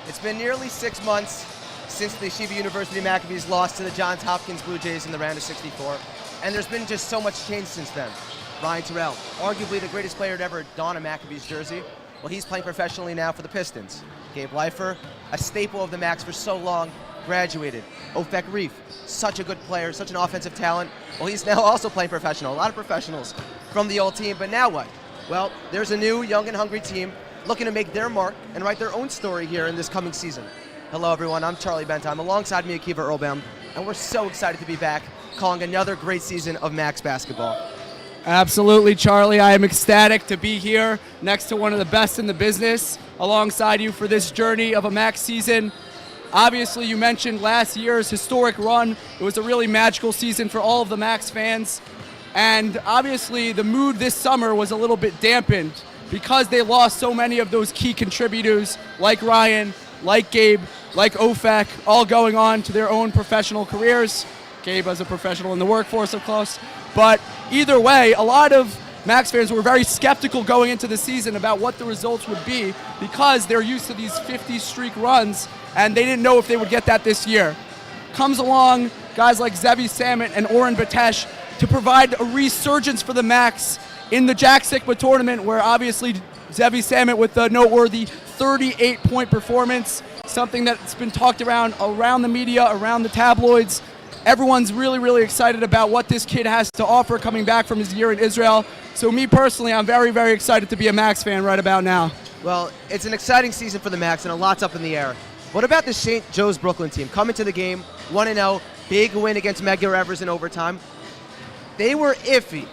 It's been nearly 6 months since the Yeshiva University Maccabees lost to the Johns Hopkins Blue Jays in the round of 64, and there's been just so much change since then. Ryan Terrell, arguably the greatest player to ever don a Maccabees jersey, well, he's playing professionally now for the Pistons. Gabe Leifer, a staple of the Macs for so long, graduated. Ofek Reef, such a good player, such an offensive talent. Well, he's now also playing professional. A lot of professionals from the old team, but now what? Well, there's a new, young and hungry team looking to make their mark and write their own story here in this coming season. Hello, everyone. I'm Charlie Bendheim. Alongside me, Akiva Erlbaum, and we're so excited to be back calling another great season of Macs basketball. Absolutely, Charlie. I am ecstatic to be here next to one of the best in the business alongside you for this journey of a Macs season. Obviously, you mentioned last year's historic run. It was a really magical season for all of the Macs fans. And obviously, the mood this summer was a little bit dampened because they lost so many of those key contributors like Ryan, like Gabe, like Ofek, all going on to their own professional careers. Gabe as a professional in the workforce, of course. But either way, a lot of Macs fans were very skeptical going into the season about what the results would be because they're used to these 50-streak runs, and they didn't know if they would get that this year. Comes along guys like Zevi Samit and Oren Batesh to provide a resurgence for the Macs in the Jack Sikma tournament, where obviously Zevi Samit with the noteworthy 38-point performance, something that's been talked around the media, around the tabloids. Everyone's really, really excited about what this kid has to offer coming back from his year in Israel. So me personally, I'm very, very excited to be a Macs fan right about now. Well, it's an exciting season for the Macs and a lot's up in the air. What about the St. Joe's Brooklyn team? Coming to the game, 1-0, big win against Medgar Evers in overtime. They were iffy.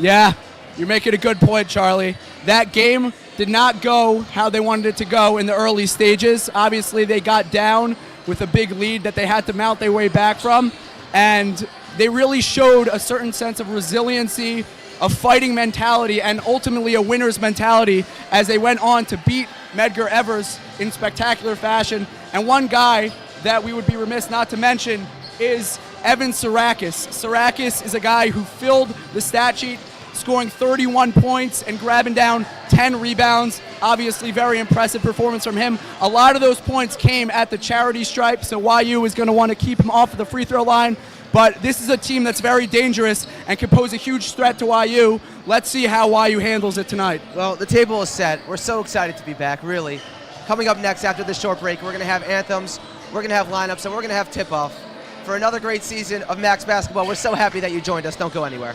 Yeah, you're making a good point, Charlie. That game did not go how they wanted it to go in the early stages. Obviously, they got down with a big lead that they had to mount their way back from, and they really showed a certain sense of resiliency, a fighting mentality, and ultimately a winner's mentality as they went on to beat Medgar Evers in spectacular fashion. And one guy that we would be remiss not to mention is Evan Sarakis. Sarakis is a guy who filled the stat sheet, scoring 31 points and grabbing down 10 rebounds. Obviously, very impressive performance from him. A lot of those points came at the charity stripe, so YU is going to want to keep him off of the free throw line. But this is a team that's very dangerous and can pose a huge threat to YU. Let's see how YU handles it tonight. Well, the table is set. We're so excited to be back, really. Coming up next after this short break, we're going to have anthems, we're going to have lineups, and we're going to have tip-off for another great season of Macs basketball. We're so happy that you joined us. Don't go anywhere.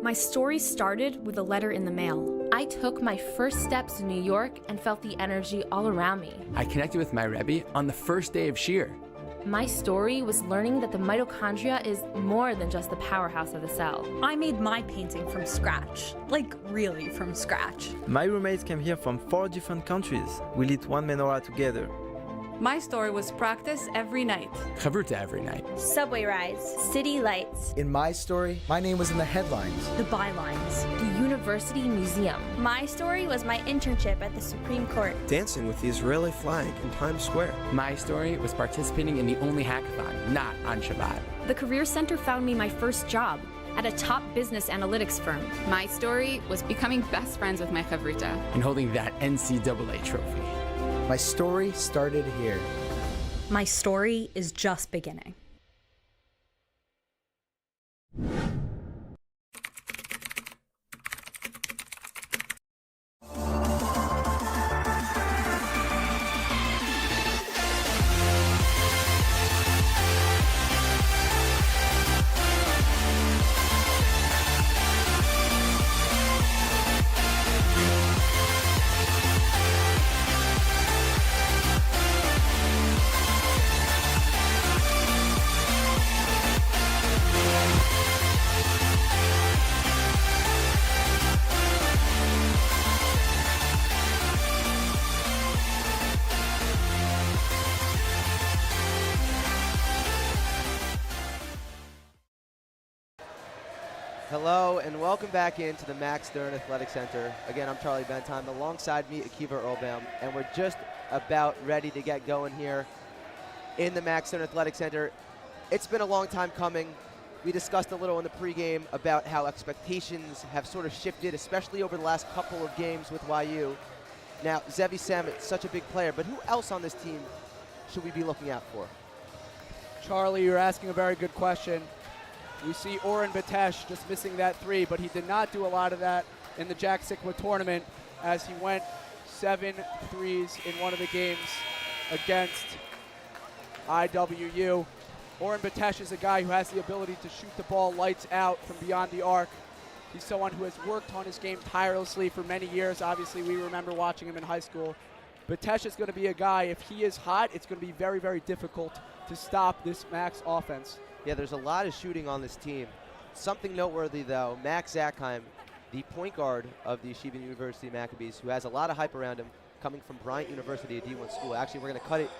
My story started with a letter in the mail. I took my first steps in New York and felt the energy all around me. I connected with my Rebbe on the first day of Shir. My story was learning that the mitochondria is more than just the powerhouse of the cell. I made my painting from scratch, like really from scratch. My roommates came here from 4 different countries. We lit one menorah together. My story was practice every night. Chavruta every night. Subway rides, city lights. In my story, my name was in the headlines. The bylines. The University Museum. My story was my internship at the Supreme Court. Dancing with the Israeli flag in Times Square. My story was participating in the only hackathon, not on Shabbat. The Career Center found me my first job at a top business analytics firm. My story was becoming best friends with my chavruta. And holding that NCAA trophy. My story started here. My story is just beginning. Hello and welcome back into the Max Stern Athletic Center. Again, I'm Charlie Bendheim. Alongside me, Akiva Erlbaum, and we're just about ready to get going here in the Max Stern Athletic Center. It's been a long time coming. We discussed a little in the pregame about how expectations have sort of shifted, especially over the last couple of games with YU. Now, Zevi Samet, such a big player, but who else on this team should we be looking out for? Charlie, you're asking a very good question. We see Oren Batesh just missing that 3, but he did not do a lot of that in the Jack Sikwa tournament as he went 7 threes in one of the games against IWU. Oren Batesh is a guy who has the ability to shoot the ball lights out from beyond the arc. He's someone who has worked on his game tirelessly for many years. Obviously, we remember watching him in high school. Batesh is going to be a guy, if he is hot, it's going to be very, very difficult to stop this Max offense. Yeah, there's a lot of shooting on this team. Something noteworthy, though, Max Zackheim, the point guard of the Yeshiva University Maccabees, who has a lot of hype around him, coming from Bryant University, a D1 school. Actually, we're going to cut it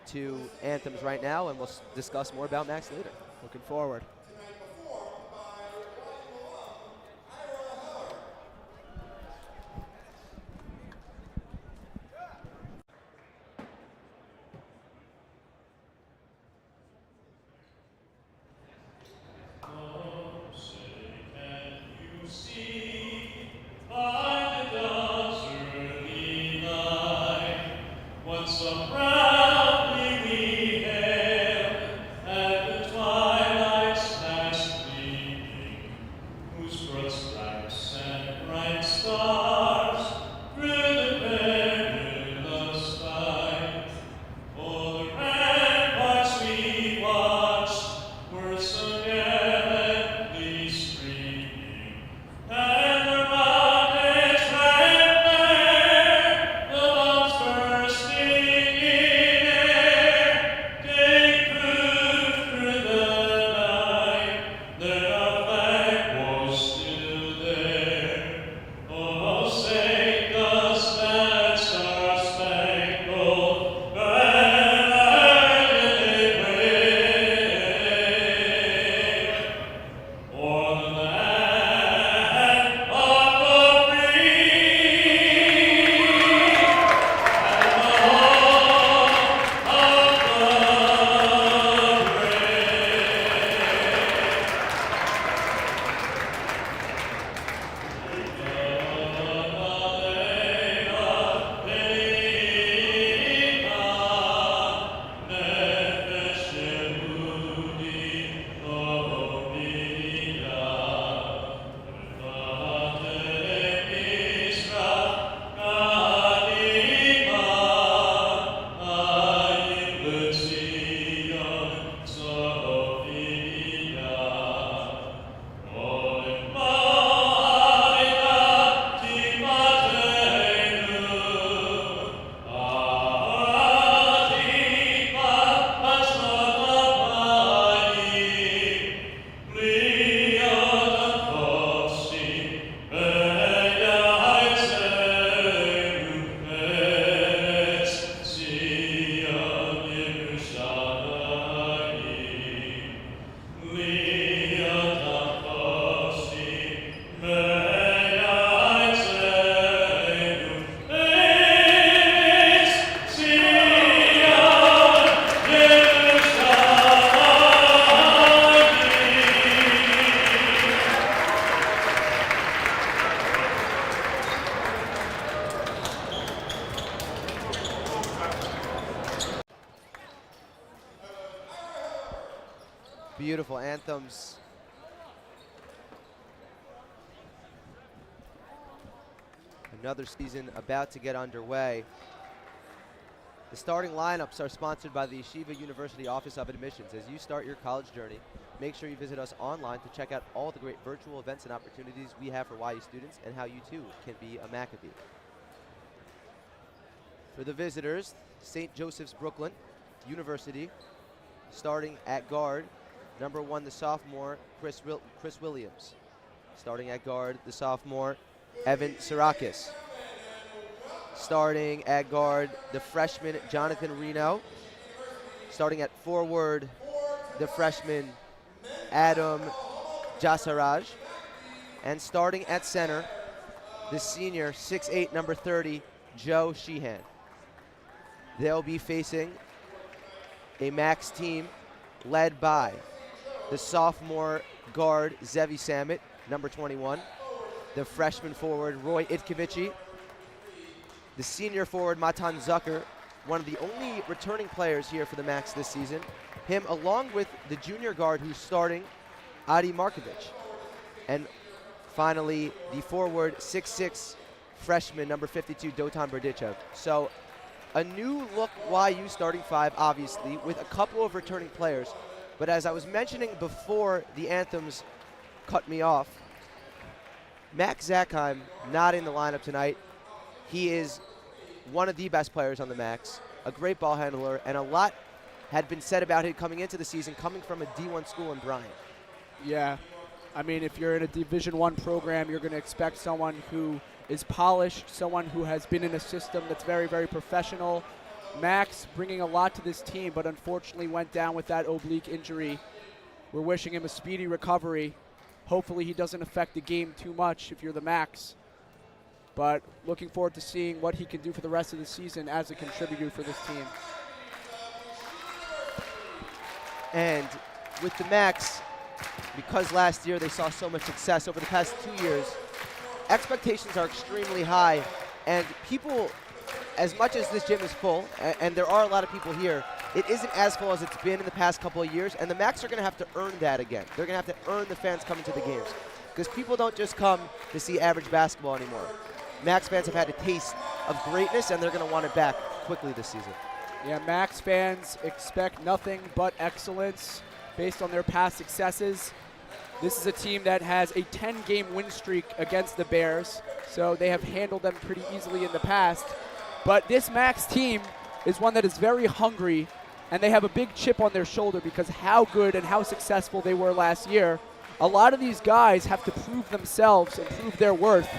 to Anthems right now, and we'll discuss more about Max later. Looking forward. Beautiful anthems. Another season about to get underway. The starting lineups are sponsored by the Yeshiva University Office of Admissions. As you start your college journey, make sure you visit us online to check out all the great virtual events and opportunities we have for YU students and how you too can be a Maccabee. For the visitors, St. Joseph's Brooklyn University, starting at guard, number 1, the sophomore, Chris Williams. Starting at guard, the sophomore, Evan Sirakis. Starting at guard, the freshman, Jonathan Reno. Starting at forward, the freshman, Adam Jasaraj. And starting at center, the senior, 6'8", number 30, Joe Sheehan. They'll be facing a Max team led by the sophomore guard, Zevi Samet, number 21, the freshman forward, Roy Itkevici, the senior forward Matan Zucker, one of the only returning players here for the Max this season. Him along with the junior guard who's starting, Adi Markovic. And finally, the forward 6'6" freshman, number 52, Dotan Berdichev. So a new look YU starting five, obviously, with a couple of returning players. But as I was mentioning before the Anthems cut me off, Max Zackheim not in the lineup tonight. He is one of the best players on the Max, a great ball handler, and a lot had been said about him coming into the season, coming from a D1 school in Bryant. Yeah, I mean, if you're in a Division I program, you're going to expect someone who is polished, someone who has been in a system that's very, very professional. Max bringing a lot to this team, but unfortunately went down with that oblique injury. We're wishing him a speedy recovery. Hopefully he doesn't affect the game too much if you're the Max. But looking forward to seeing what he can do for the rest of the season as a contributor for this team. And with the Max, because last year they saw so much success over the past 2 years, expectations are extremely high. And people, as much as this gym is full, and there are a lot of people here, it isn't as full as it's been in the past couple of years, and the Max are going to have to earn that again. They're going to have to earn the fans coming to the games, because people don't just come to see average basketball anymore. Max fans have had a taste of greatness, and they're going to want it back quickly this season. Yeah, Max fans expect nothing but excellence based on their past successes. This is a team that has a 10-game win streak against the Bears, so they have handled them pretty easily in the past. But this Max team is one that is very hungry, and they have a big chip on their shoulder because how good and how successful they were last year. A lot of these guys have to prove themselves and prove their worth.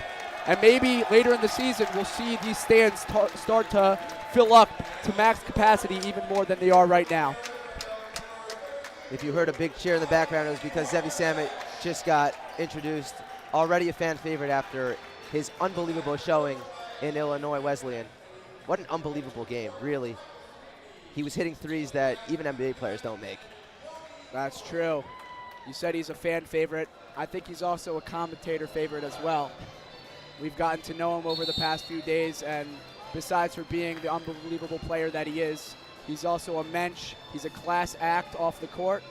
And maybe later in the season, we'll see these stands start to fill up to max capacity even more than they are right now. If you heard a big cheer in the background, it was because Zevi Samet just got introduced, already a fan favorite after his unbelievable showing in Illinois Wesleyan. What an unbelievable game, really. He was hitting threes that even NBA players don't make. That's true. You said he's a fan favorite. I think he's also a commentator favorite as well. We've gotten to know him over the past few days, and besides for being the unbelievable player that he is, he's also a mensch. He's a class act off the court.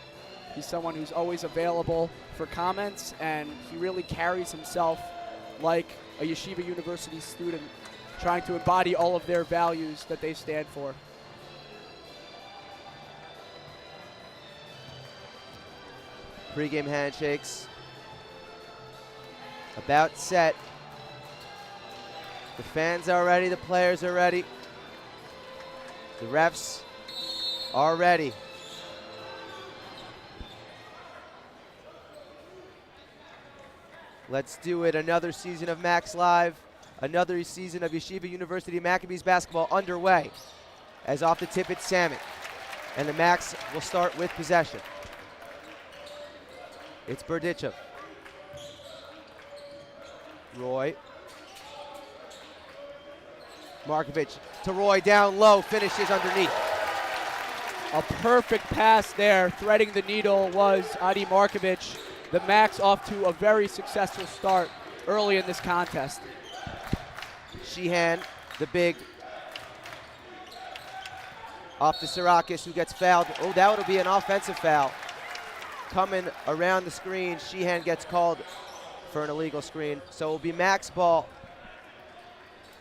He's someone who's always available for comments, and he really carries himself like a Yeshiva University student, trying to embody all of their values that they stand for. Pre-game handshakes. About set. The fans are ready, the players are ready. The refs are ready. Let's do it. Another season of Max Live. Another season of Yeshiva University Maccabees basketball underway. As off the tip, it's Samet. And the Max will start with possession. It's Berdichev. Roy. Markovic to Roy, down low, finishes underneath. A perfect pass there, threading the needle was Adi Markovic. The Max off to a very successful start early in this contest. Sheehan, the big, off to Sirakis, who gets fouled. Oh, that would be an offensive foul. Coming around the screen, Sheehan gets called for an illegal screen. So it will be Max ball.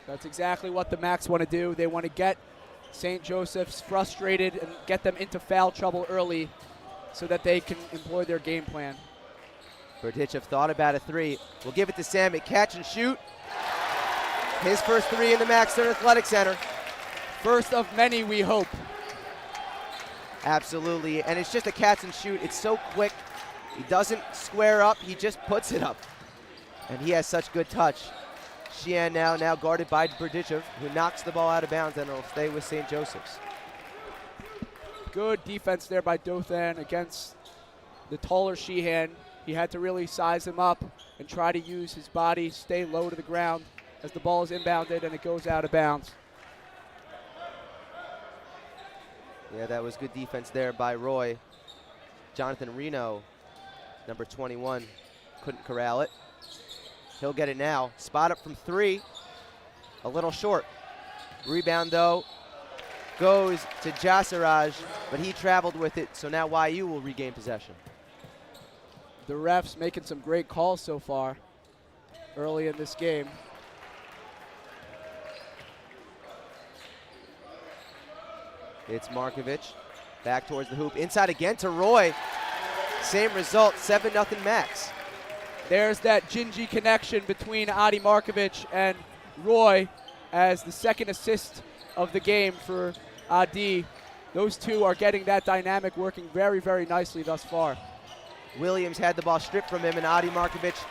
That's exactly what the Max want to do. They want to get St. Joseph's frustrated and get them into foul trouble early so that they can employ their game plan. Berdichev thought about a three. We'll give it to Samet. Catch and shoot. His first three in the Max Stern Athletic Center. First of many, we hope. Absolutely, and it's just a catch and shoot. It's so quick. He doesn't square up, he just puts it up. And he has such good touch. Sheehan now guarded by Berdichev, who knocks the ball out of bounds, and it'll stay with St. Joseph's. Good defense there by Dothan against the taller Sheehan. He had to really size him up and try to use his body, stay low to the ground as the ball is inbounded and it goes out of bounds. Yeah, that was good defense there by Roy. Jonathan Reno, number 21, couldn't corral it. He'll get it now. Spot up from three, a little short. Rebound, though, goes to Jasaraj, but he traveled with it, so now YU will regain possession. The refs making some great calls so far early in this game. It's Markovich back towards the hoop. Inside again to Roy. Same result, 7-0 Max. There's that Gingy connection between Adi Markovich and Roy as the second assist of the game for Adi. Those two are getting that dynamic working very, very nicely thus far. Williams had the ball stripped from him, and Adi Markovich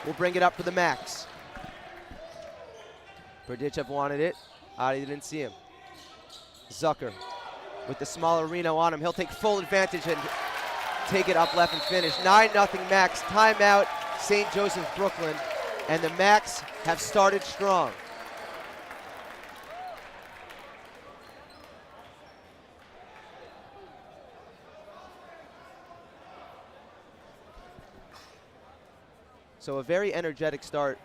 will bring it up for the Max. Berdichev wanted it. Adi didn't see him. Zucker with the smaller Reno on him. He'll take full advantage and take it up left and finish. 9-0 Max. Timeout, St. Joseph, Brooklyn. And the Max have started strong. So a very energetic start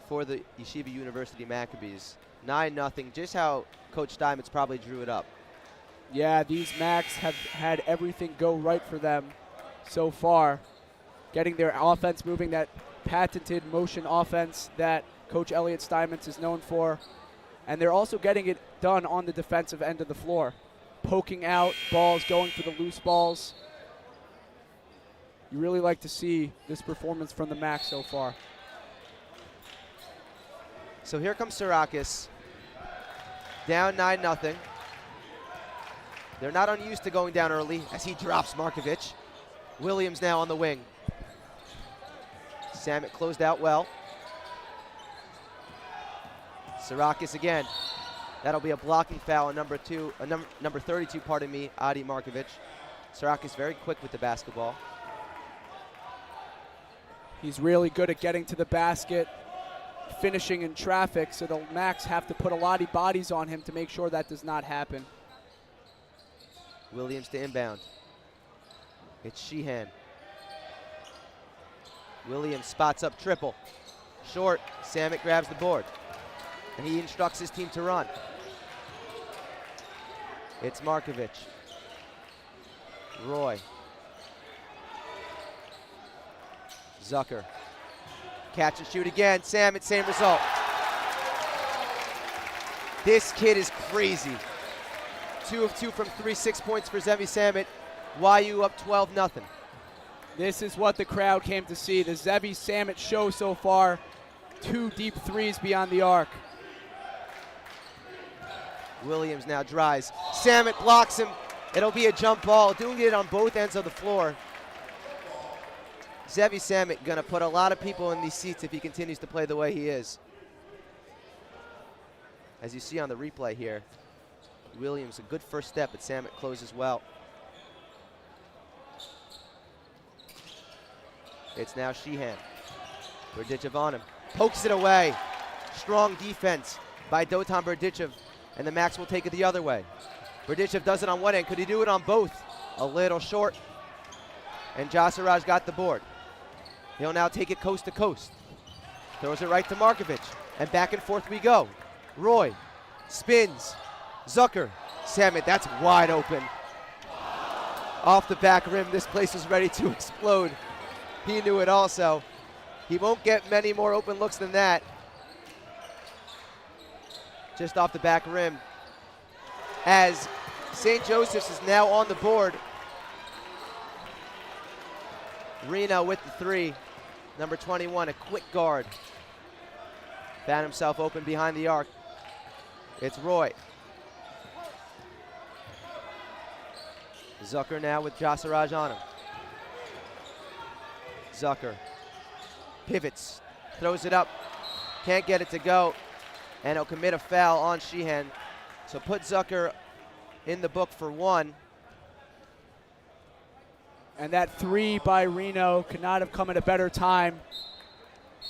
for the Yeshiva University Maccabees. 9-0, just how Coach Steinmetz probably drew it up. Yeah, these Macs have had everything go right for them so far. Getting their offense moving, that patented motion offense that Coach Elliot Steinmetz is known for. And they're also getting it done on the defensive end of the floor. Poking out balls, going for the loose balls. You really like to see this performance from the Macs so far. So here comes Sirakis, down 9-0. They're not unused to going down early as he drops Markovich. Williams now on the wing. Samet closed out well. Sirakis again. That'll be a blocking foul on number 32, pardon me, Adi Markovich. Sirakis very quick with the basketball. He's really good at getting to the basket, finishing in traffic, so the Macs have to put a lot of bodies on him to make sure that does not happen. Williams to inbound. It's Sheehan. Williams spots up triple. Short, Samet grabs the board. And he instructs his team to run. It's Markovich. Roy. Zucker. Catch and shoot again. Samet, same result. This kid is crazy. 2 of 2 from 3, 6 points for Zevi Samet. YU up 12-0. This is what the crowd came to see. The Zevi Samet show so far. 2 deep threes beyond the arc. Williams now drives. Samet blocks him. It'll be a jump ball. Doing it on both ends of the floor. Zevi Samet gonna put a lot of people in these seats if he continues to play the way he is. As you see on the replay here, Williams a good first step, but Samet closes well. It's now Sheehan. Berdichev on him. Pokes it away. Strong defense by Dotan Berdichev, and the Max will take it the other way. Berdichev does it on one end. Could he do it on both? A little short. And Jasaraj got the board. He'll now take it coast to coast. Throws it right to Markovich. And back and forth we go. Roy spins. Zucker. Samet, that's wide open. Off the back rim, this place is ready to explode. He knew it also. He won't get many more open looks than that. Just off the back rim. As St. Joseph's is now on the board. Reno with the 3. Number 21, a quick guard. Found himself open behind the arc. It's Roy. Zucker now with Jasaraj on him. Zucker pivots, throws it up, can't get it to go, and he'll commit a foul on Sheehan. So put Zucker in the book for 1. And that 3 by Reno could not have come at a better time.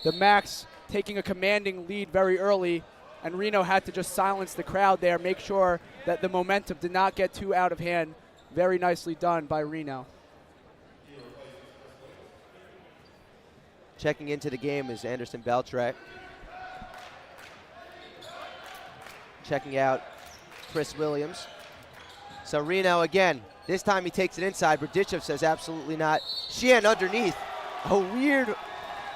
The Macs taking a commanding lead very early, and Reno had to just silence the crowd there, make sure that the momentum did not get too out of hand. Very nicely done by Reno. Checking into the game is Anderson Beltray. checking out Chris Williams. So Reno again. This time he takes it inside. Berdichev says absolutely not. Sheehan underneath. A weird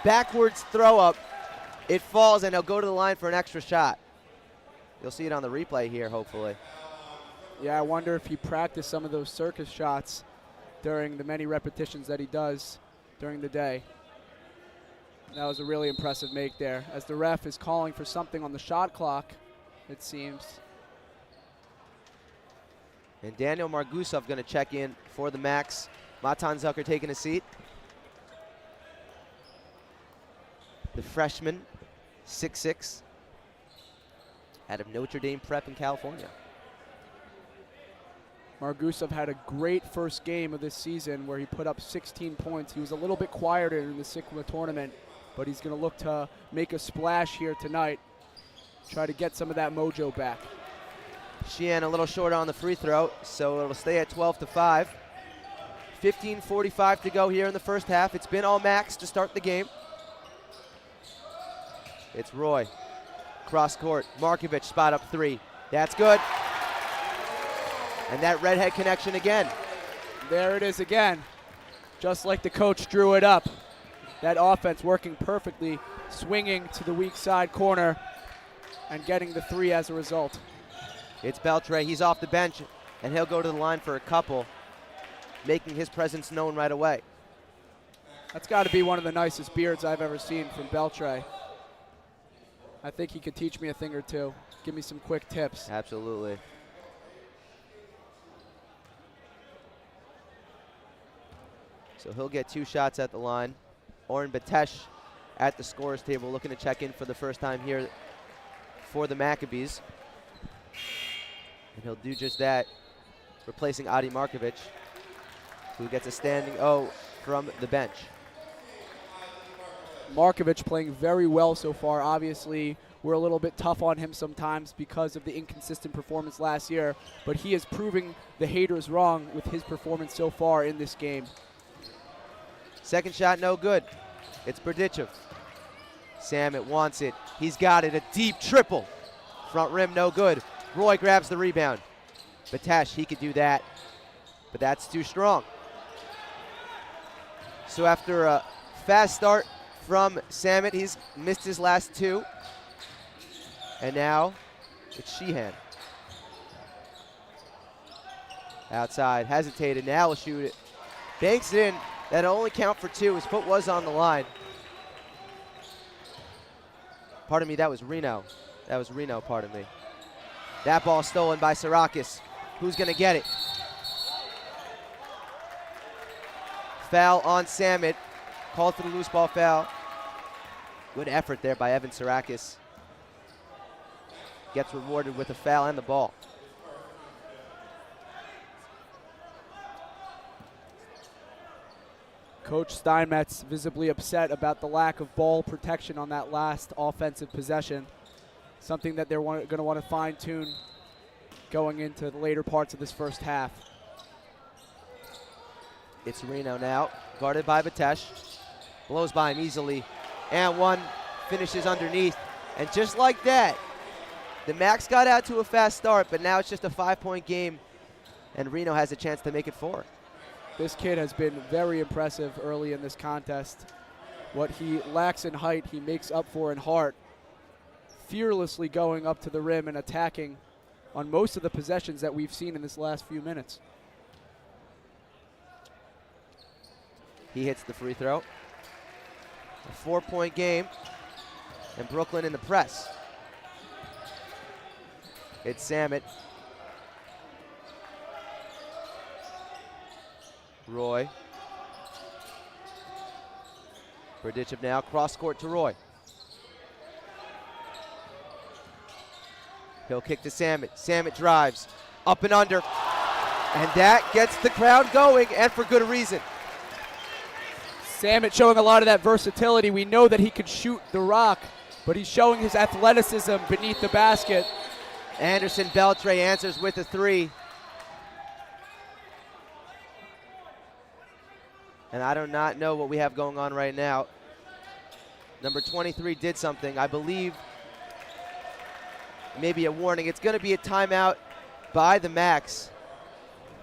backwards throw up. It falls, and he'll go to the line for an extra shot. You'll see it on the replay here, hopefully. Yeah, I wonder if he practiced some of those circus shots during the many repetitions that he does during the day. That was a really impressive make there. As the ref is calling for something on the shot clock, it seems. And Daniel Margusov going to check in for the Max. Matan Zucker taking a seat. The freshman, 6'6", out of Notre Dame Prep in California. Margusov had a great first game of this season where he put up 16 points. He was a little bit quieter in the Sikwa tournament, but he's going to look to make a splash here tonight, try to get some of that mojo back. Sheehan a little short on the free throw, so it'll stay at 12-5. 15:45 to go here in the first half. It's been all Max to start the game. It's Roy, cross court. Markovich spot up three. That's good. And that redhead connection again. There it is again. Just like the coach drew it up. That offense working perfectly, swinging to the weak side corner and getting the three as a result. It's Beltre. He's off the bench, and he'll go to the line for a couple, making his presence known right away. That's got to be one of the nicest beards I've ever seen from Beltre. I think he could teach me a thing or two. Give me some quick tips. Absolutely. So he'll get 2 shots at the line. Oren Batesh at the scorer's table looking to check in for the first time here for the Maccabees. And he'll do just that, replacing Adi Markovich, who gets a standing O from the bench. Markovich playing very well so far. Obviously, we're a little bit tough on him sometimes because of the inconsistent performance last year, but he is proving the haters wrong with his performance so far in this game. Second shot, no good. It's Berdichev. Samet wants it. He's got it. A deep triple. Front rim, no good. Roy grabs the rebound. Batesh, he could do that, but that's too strong. So after a fast start from Samet, he's missed his last 2. And now it's Sheehan. Outside, hesitated, now he'll shoot it. Banks it in. That'll only count for 2. His foot was on the line. Pardon me, that was Reno. That was Reno, pardon me. That ball stolen by Sarakis. Who's going to get it? Foul on Samet. Called for the loose ball foul. Good effort there by Evan Sarakis. Gets rewarded with a foul and the ball. Coach Steinmetz visibly upset about the lack of ball protection on that last offensive possession. Something that they're going to want to fine-tune going into the later parts of this first half. It's Reno now, guarded by Batesh. Blows by him easily. And one finishes underneath. And just like that, the Max got out to a fast start, but now it's just a 5-point game, and Reno has a chance to make it 4. This kid has been very impressive early in this contest. What he lacks in height, he makes up for in heart. Fearlessly going up to the rim and attacking on most of the possessions that we've seen in this last few minutes. He hits the free throw. A 4-point game, and Brooklyn in the press. It's Samet. Roy. Berdichev now, cross court to Roy. He'll kick to Samet. Samet drives, up and under. And that gets the crowd going, and for good reason. Samet showing a lot of that versatility. We know that he could shoot the rock, but he's showing his athleticism beneath the basket. Anderson Beltre answers with a 3. And I do not know what we have going on right now. Number 23 did something. I believe maybe a warning. It's going to be a timeout by the Max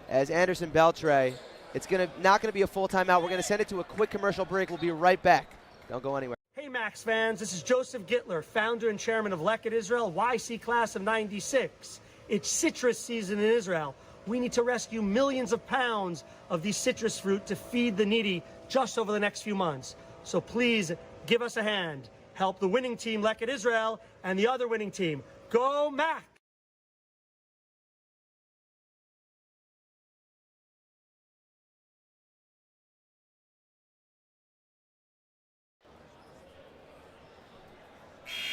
as Anderson Beltre. It's not going to be a full timeout. We're going to send it to a quick commercial break. We'll be right back. Don't go anywhere. Hey Max fans, this is Joseph Gittler, founder and chairman of Leket Israel, YC class of 96. It's citrus season in Israel. We need to rescue millions of pounds of these citrus fruit to feed the needy just over the next few months. So please give us a hand. Help the winning team, Leket Israel, and the other winning team. Go Max!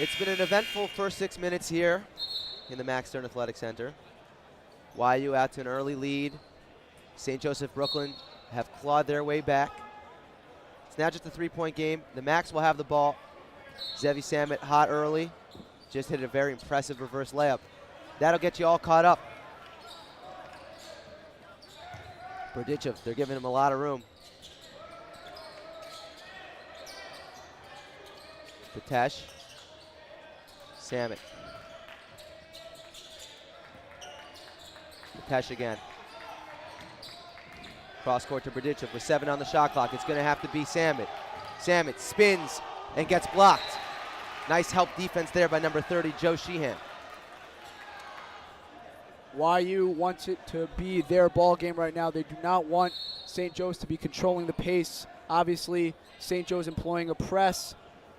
It's been an eventful first 6 minutes here in the Max Stern Athletic Center. YU out to an early lead. St. Joseph Brooklyn have clawed their way back. It's now just a 3-point game. The Max will have the ball. Zevi Samet hot early. Just hit a very impressive reverse layup. That'll get you all caught up. Berdichev, they're giving him a lot of room. Patesh. Samet. Patesh again. Cross court to Berdichev with 7 on the shot clock. It's going to have to be Samet. Samet spins and gets blocked. Nice help defense there by number 30, Joe Sheehan. YU wants it to be their ball game right now. They do not want St. Joe's to be controlling the pace. Obviously, St. Joe's employing a press,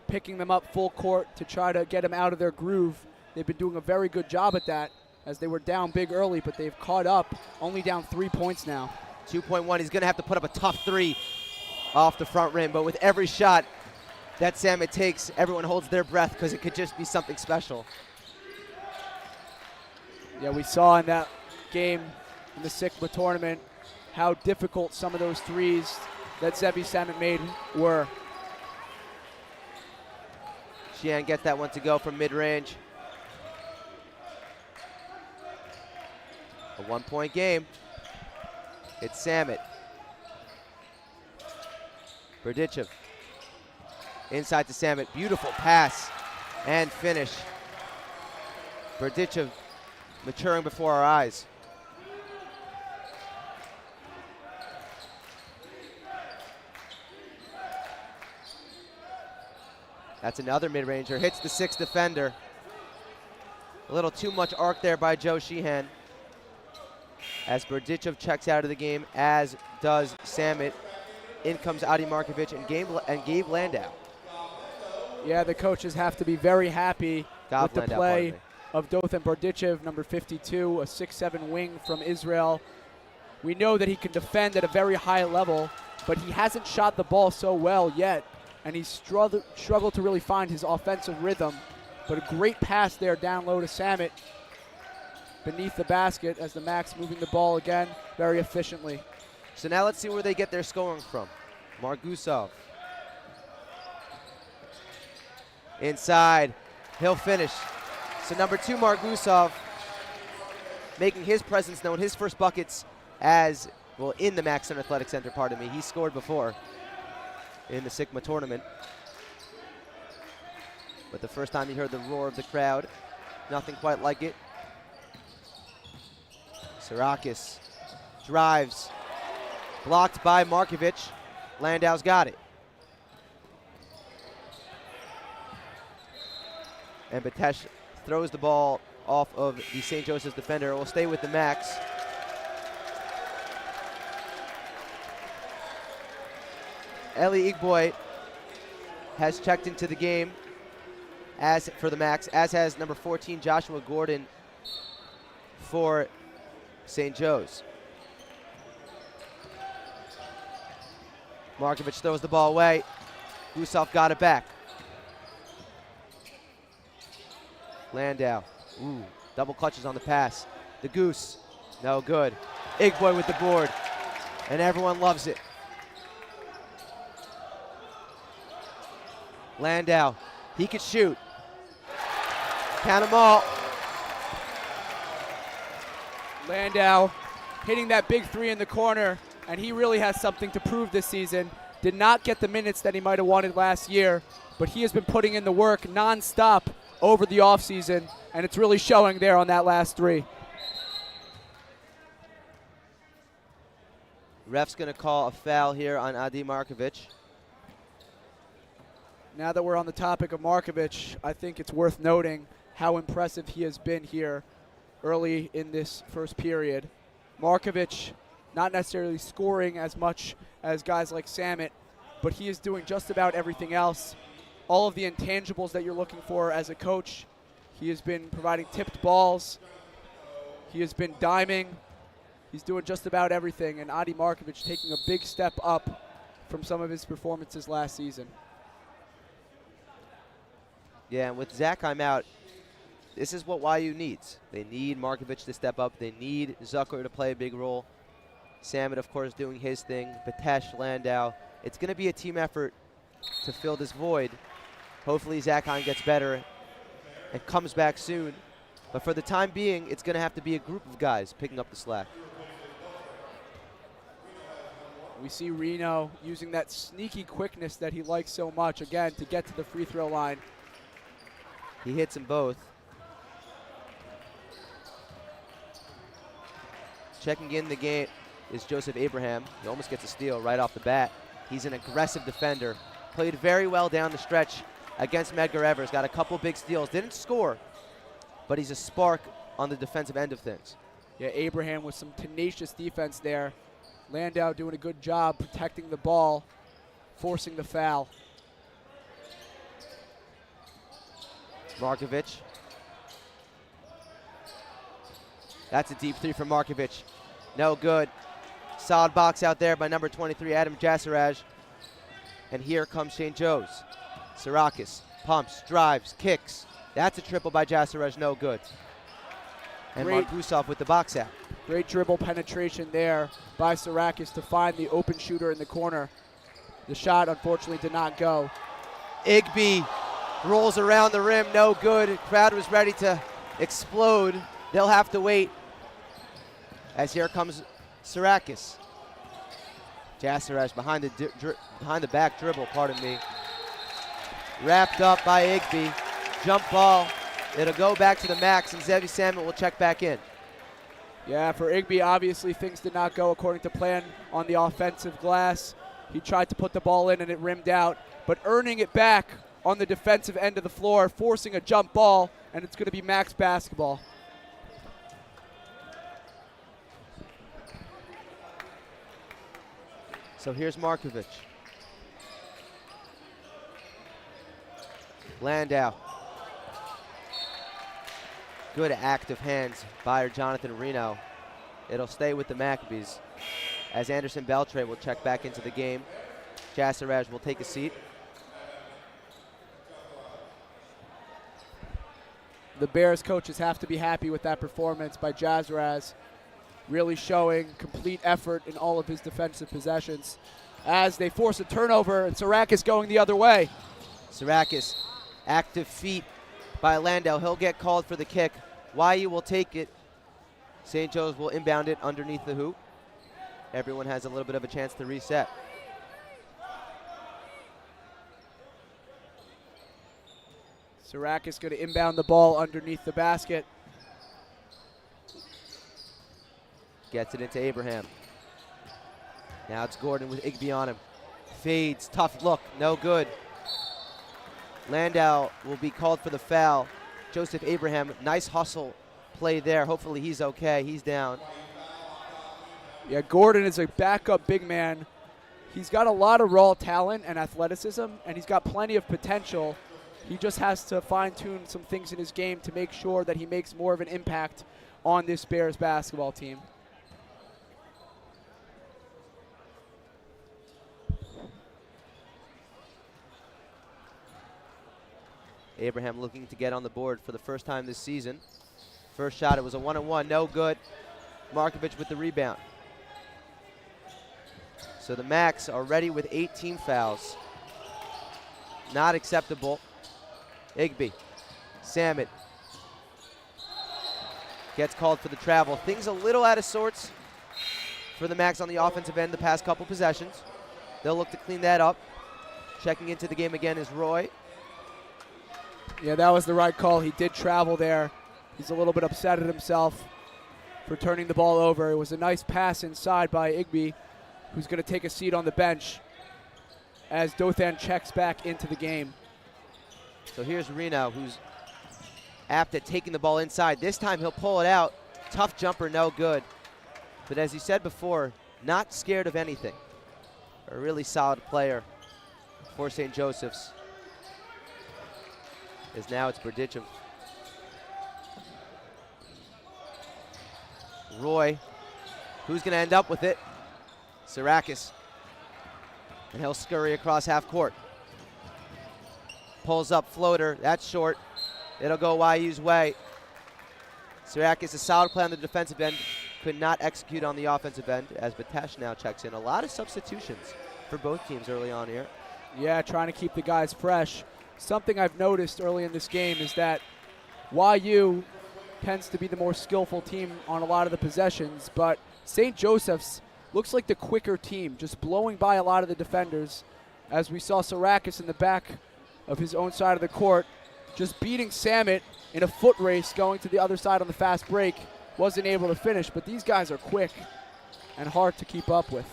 picking them up full court to try to get them out of their groove. They've been doing a very good job at that as they were down big early, but they've caught up, only down 3 points now. 2.1, he's going to have to put up a tough 3 off the front rim, but with every shot that Samet takes, everyone holds their breath because it could just be something special. Yeah, we saw in that game in the Sigma tournament how difficult some of those threes that Zevi Samet made were. Sheehan gets that one to go from mid-range. A 1-point game. It's Samet. Berdichev. Inside to Samet. Beautiful pass and finish. Berdichev maturing before our eyes. That's another mid-ranger. Hits the 6th defender. A little too much arc there by Joe Sheehan. As Berdichev checks out of the game, as does Samet. In comes Adi Markovic and Gabe Landau. Yeah, the coaches have to be very happy with the play of Dothan Berdichev, number 52, a 6'7" wing from Israel. We know that he can defend at a very high level, but he hasn't shot the ball so well yet, and he's struggled to really find his offensive rhythm. But a great pass there down low to Samet beneath the basket as the Max moving the ball again very efficiently. So now let's see where they get their scoring from. Margusov. Inside, he'll finish. So number 2, Margusov, making his presence known, his first buckets in the Max Stern Athletic Center, pardon me. He scored before in the Sigma tournament. But the first time he heard the roar of the crowd, nothing quite like it. Sarakis drives, blocked by Markovic. Landau's got it. And Batesh throws the ball off of the St. Joseph's defender. It will stay with the Max. Eli Igboy has checked into the game for the Max, as has number 14, Joshua Gordon for St. Joe's. Markovic throws the ball away. Gusov got it back. Landau, double clutches on the pass. The Goose, no good. Igboy with the board, and everyone loves it. Landau, he could shoot. Count them all. Landau hitting that big 3 in the corner, and he really has something to prove this season. Did not get the minutes that he might have wanted last year, but he has been putting in the work nonstop over the offseason, and it's really showing there on that last three. Ref's going to call a foul here on Adi Markovic. Now that we're on the topic of Markovic, I think it's worth noting how impressive he has been here early in this first period. Markovic not necessarily scoring as much as guys like Samet, but he is doing just about everything else. All of the intangibles that you're looking for as a coach. He has been providing tipped balls. He has been diming. He's doing just about everything, and Adi Markovic taking a big step up from some of his performances last season. Yeah, and with Zakheim out, this is what YU needs. They need Markovic to step up. They need Zucker to play a big role. Samet, of course, doing his thing. Batesh, Landau. It's going to be a team effort to fill this void. Hopefully Zakheim gets better and comes back soon. But for the time being, it's going to have to be a group of guys picking up the slack. We see Reno using that sneaky quickness that he likes so much, again, to get to the free throw line. He hits them both. Checking in the game is Joseph Abraham. He almost gets a steal right off the bat. He's an aggressive defender. Played very well down the stretch against Medgar Evers. Got a couple big steals. Didn't score, but he's a spark on the defensive end of things. Yeah, Abraham with some tenacious defense there. Landau doing a good job protecting the ball, forcing the foul. Markovic. That's a deep three from Markovic. No good. Solid box out there by number 23, Adam Jasaraj. And here comes St. Joe's. Sirakis pumps, drives, kicks. That's a triple by Jasaraj, no good. And Mark Gusov with the box out. Great dribble penetration there by Sirakis to find the open shooter in the corner. The shot, unfortunately, did not go. Igby rolls around the rim, no good. Crowd was ready to explode. They'll have to wait. As here comes Sirakis. Jasaraj behind the back dribble, pardon me. Wrapped up by Igby. Jump ball. It'll go back to the max, and Zevi Samet will check back in. Yeah, for Igby, obviously things did not go according to plan on the offensive glass. He tried to put the ball in and it rimmed out, but earning it back on the defensive end of the floor, forcing a jump ball, and it's going to be max basketball. So here's Markovic. Landau. Good active hands by Jonathan Reno. It'll stay with the Maccabees as Anderson Beltre will check back into the game. Jasaraj will take a seat. The Bears coaches have to be happy with that performance by Jasaraj, really showing complete effort in all of his defensive possessions as they force a turnover, and Sirakis going the other way. Sirakis, active feet by Landau. He'll get called for the kick. YU will take it. St. Joe's will inbound it underneath the hoop. Everyone has a little bit of a chance to reset. Sirakis going to inbound the ball underneath the basket. Gets it into Abraham. Now it's Gordon with Igby on him. Fades, tough look, no good. Landau will be called for the foul. Joseph Abraham, nice hustle play there. Hopefully he's okay, he's down. Yeah, Gordon is a backup big man. He's got a lot of raw talent and athleticism, and he's got plenty of potential. He just has to fine-tune some things in his game to make sure that he makes more of an impact on this Bears basketball team. Abraham looking to get on the board for the first time this season. First shot, it was a 1-on-1, no good. Markovic with the rebound. So the Macs are ready with 8 team fouls. Not acceptable. Igby, Samet gets called for the travel. Things a little out of sorts for the Macs on the offensive end the past couple possessions. They'll look to clean that up. Checking into the game again is Roy. Yeah, that was the right call. He did travel there. He's a little bit upset at himself for turning the ball over. It was a nice pass inside by Igby, who's going to take a seat on the bench as Dothan checks back into the game. So here's Reno, who's apt at taking the ball inside. This time he'll pull it out. Tough jumper, no good. But as he said before, not scared of anything. A really solid player for St. Joseph's. As now it's Berdichev. Roy, who's going to end up with it? Sirakis. And he'll scurry across half court. Pulls up floater, that's short. It'll go YU's way. Sirakis, a solid play on the defensive end, could not execute on the offensive end as Batesh now checks in. A lot of substitutions for both teams early on here. Yeah, trying to keep the guys fresh. Something I've noticed early in this game is that YU tends to be the more skillful team on a lot of the possessions, but St. Joseph's looks like the quicker team, just blowing by a lot of the defenders, as we saw Sirakis in the back of his own side of the court, just beating Samet in a foot race going to the other side on the fast break. Wasn't able to finish, but these guys are quick and hard to keep up with.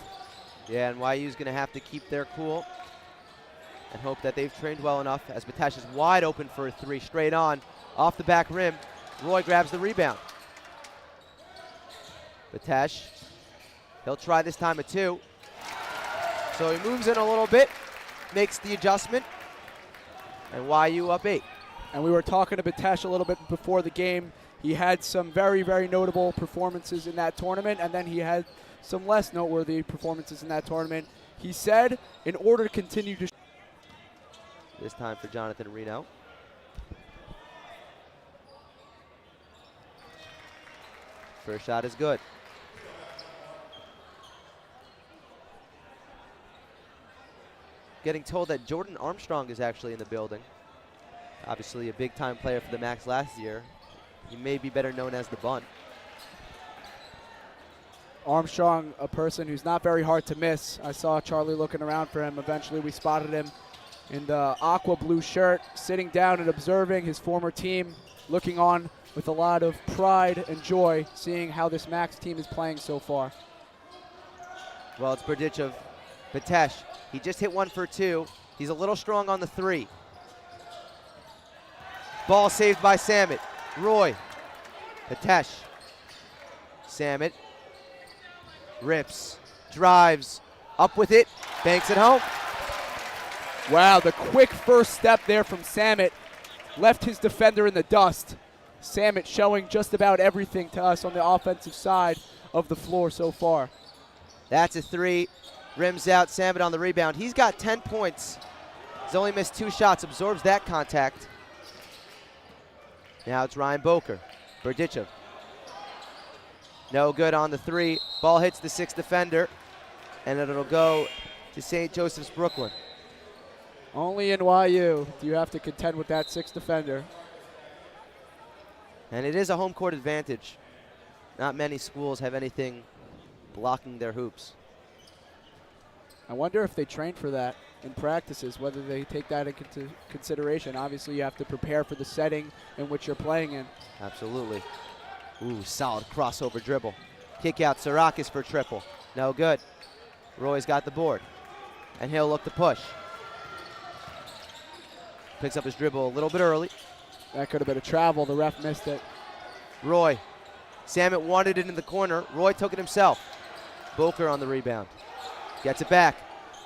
Yeah, and YU's going to have to keep their cool and hope that they've trained well enough as Batesh is wide open for a three, straight on, off the back rim. Roy grabs the rebound. Batesh, he'll try this time at two. So he moves in a little bit, makes the adjustment, and YU up 8. And we were talking to Batesh a little bit before the game. He had some very, very notable performances in that tournament, and then he had some less noteworthy performances in that tournament. He said in order to continue to... This time for Jonathan Reno. First shot is good. Getting told that Jordan Armstrong is actually in the building. Obviously a big-time player for the Max last year. He may be better known as the Bun. Armstrong, a person who's not very hard to miss. I saw Charlie looking around for him. Eventually we spotted him in the aqua blue shirt, sitting down and observing his former team, looking on with a lot of pride and joy, seeing how this Max team is playing so far. Well, it's Berdichev. Batesh, he just hit 1 for 2. He's a little strong on the 3. Ball saved by Samet. Roy. Batesh. Samet. Rips. Drives. Up with it. Banks it home. Wow, the quick first step there from Samet left his defender in the dust. Samet showing just about everything to us on the offensive side of the floor so far. That's a 3. Rims out. Samet on the rebound. He's got 10 points. He's only missed 2 shots. Absorbs that contact. Now it's Ryan Boker. Berdichev. No good on the 3. Ball hits the 6th defender, and it'll go to St. Joseph's Brooklyn. Only in YU do you have to contend with that 6th defender. And it is a home court advantage. Not many schools have anything blocking their hoops. I wonder if they train for that in practices, whether they take that into consideration. Obviously, you have to prepare for the setting in which you're playing in. Absolutely. Ooh, solid crossover dribble. Kick out Sirakis for triple. No good. Roy's got the board. And he'll look to push. Picks up his dribble a little bit early. That could have been a travel. The ref missed it. Roy. Samet wanted it in the corner. Roy took it himself. Boker on the rebound. Gets it back.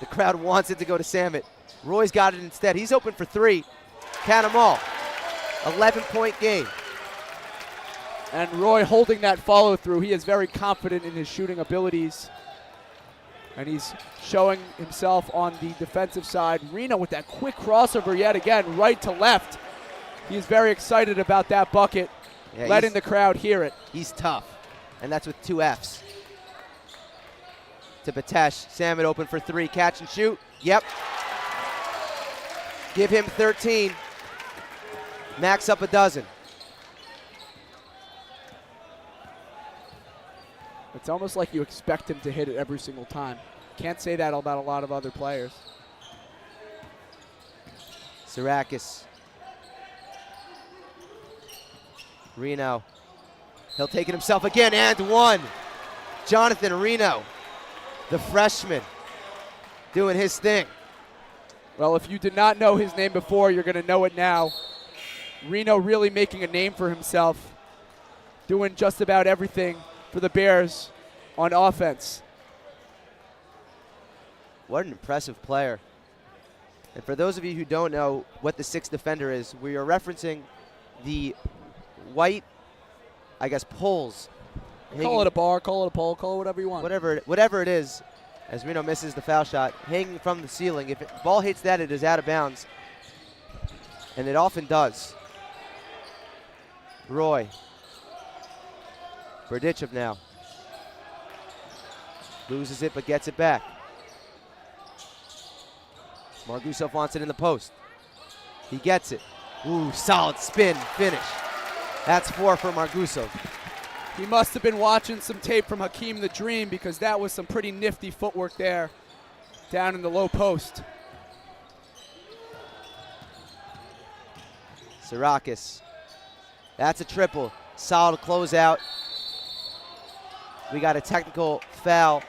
The crowd wants it to go to Samet. Roy's got it instead. He's open for 3. Count them all. 11-point game. And Roy holding that follow through. He is very confident in his shooting abilities. And he's showing himself on the defensive side. Reno with that quick crossover yet again, right to left. He's very excited about that bucket, letting the crowd hear it. He's tough, and that's with 2 Fs. To Batesh, Samet open for 3, catch and shoot. Yep. Give him 13. Max up a dozen. It's almost like you expect him to hit it every single time. Can't say that about a lot of other players. Sirakis Reno. He'll take it himself again, and one. Jonathan Reno, the freshman, doing his thing. Well, if you did not know his name before, you're going to know it now. Reno really making a name for himself, doing just about everything for the Bears on offense. What an impressive player. And for those of you who don't know what the sixth defender is, we are referencing the white, I guess, poles. Call it a bar, call it a pole, call it whatever you want. Whatever it is, as Reno misses the foul shot, hanging from the ceiling. If the ball hits that, it is out of bounds. And it often does. Roy. Berdichev now. Loses it, but gets it back. Margusov wants it in the post. He gets it. Ooh, solid spin finish. That's 4 for Margusov. He must have been watching some tape from Hakeem the Dream, because that was some pretty nifty footwork there down in the low post. Sirakis. That's a triple. Solid closeout. We got a technical foul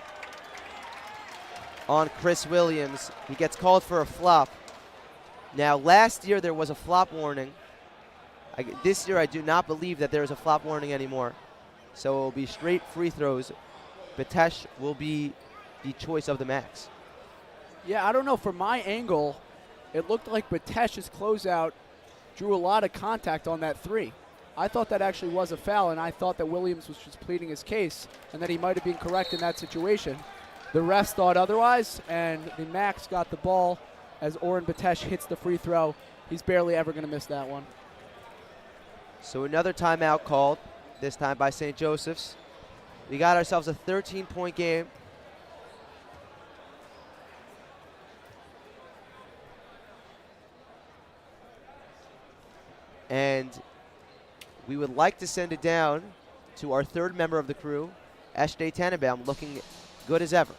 on Chris Williams. He gets called for a flop. Now, last year there was a flop warning. This year I do not believe that there is a flop warning anymore. So it will be straight free throws. Batesh will be the choice of the max. Yeah, I don't know. From my angle, it looked like Batesh's closeout drew a lot of contact on that three. I thought that actually was a foul, and I thought that Williams was just pleading his case and that he might have been correct in that situation. The refs thought otherwise, and the max got the ball as Oren Batesh hits the free throw. He's barely ever going to miss that one. So another timeout called, this time by St. Joseph's. We got ourselves a 13-point game. And we would like to send it down to our third member of the crew, Eshte Tannenbaum, looking good as ever.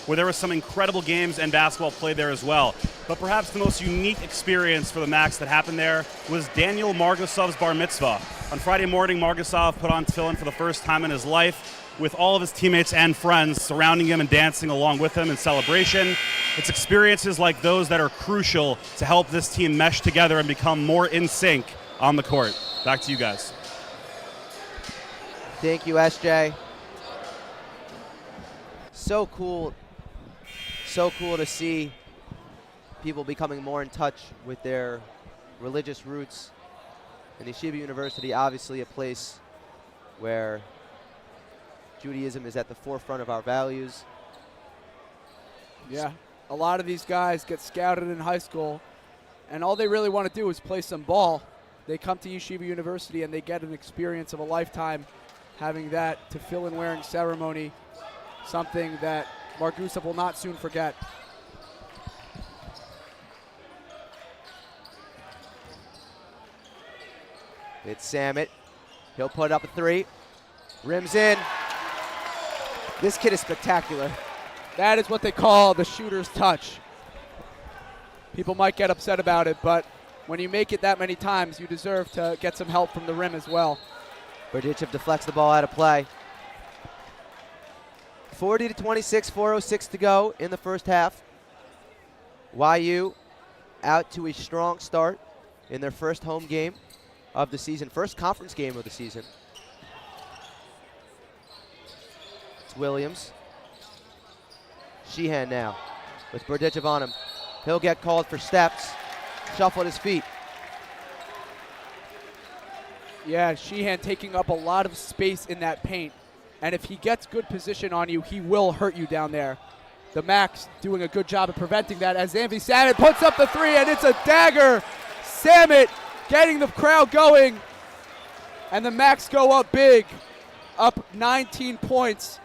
Where there were some incredible games and basketball played there as well. But perhaps the most unique experience for the Max that happened there was Daniel Margusov's bar mitzvah. On Friday morning, Margusov put on tefillin for the first time in his life, with all of his teammates and friends surrounding him and dancing along with him in celebration. It's experiences like those that are crucial to help this team mesh together and become more in sync on the court. Back to you guys. Thank you, SJ. So cool to see people becoming more in touch with their religious roots. And Yeshiva University, obviously a place where Judaism is at the forefront of our values. Yeah, a lot of these guys get scouted in high school, and all they really want to do is play some ball. They come to Yeshiva University and they get an experience of a lifetime, having that tefillin wearing ceremony, something that Margusov will not soon forget. It's Samet. He'll put up a three. Rims in. This kid is spectacular. That is what they call the shooter's touch. People might get upset about it, but when you make it that many times, you deserve to get some help from the rim as well. Berdichev deflects the ball out of play. 40-26, 4:06 to go in the first half. YU out to a strong start in their first home game of the season, first conference game of the season. It's Williams. Sheehan now with Berdichev on him. He'll get called for steps. Shuffled his feet. Yeah, Sheehan taking up a lot of space in that paint. And if he gets good position on you, he will hurt you down there. The Max doing a good job of preventing that as Anthony Samet puts up the three, and it's a dagger. Samet getting the crowd going. And the Max go up big, up 19 points.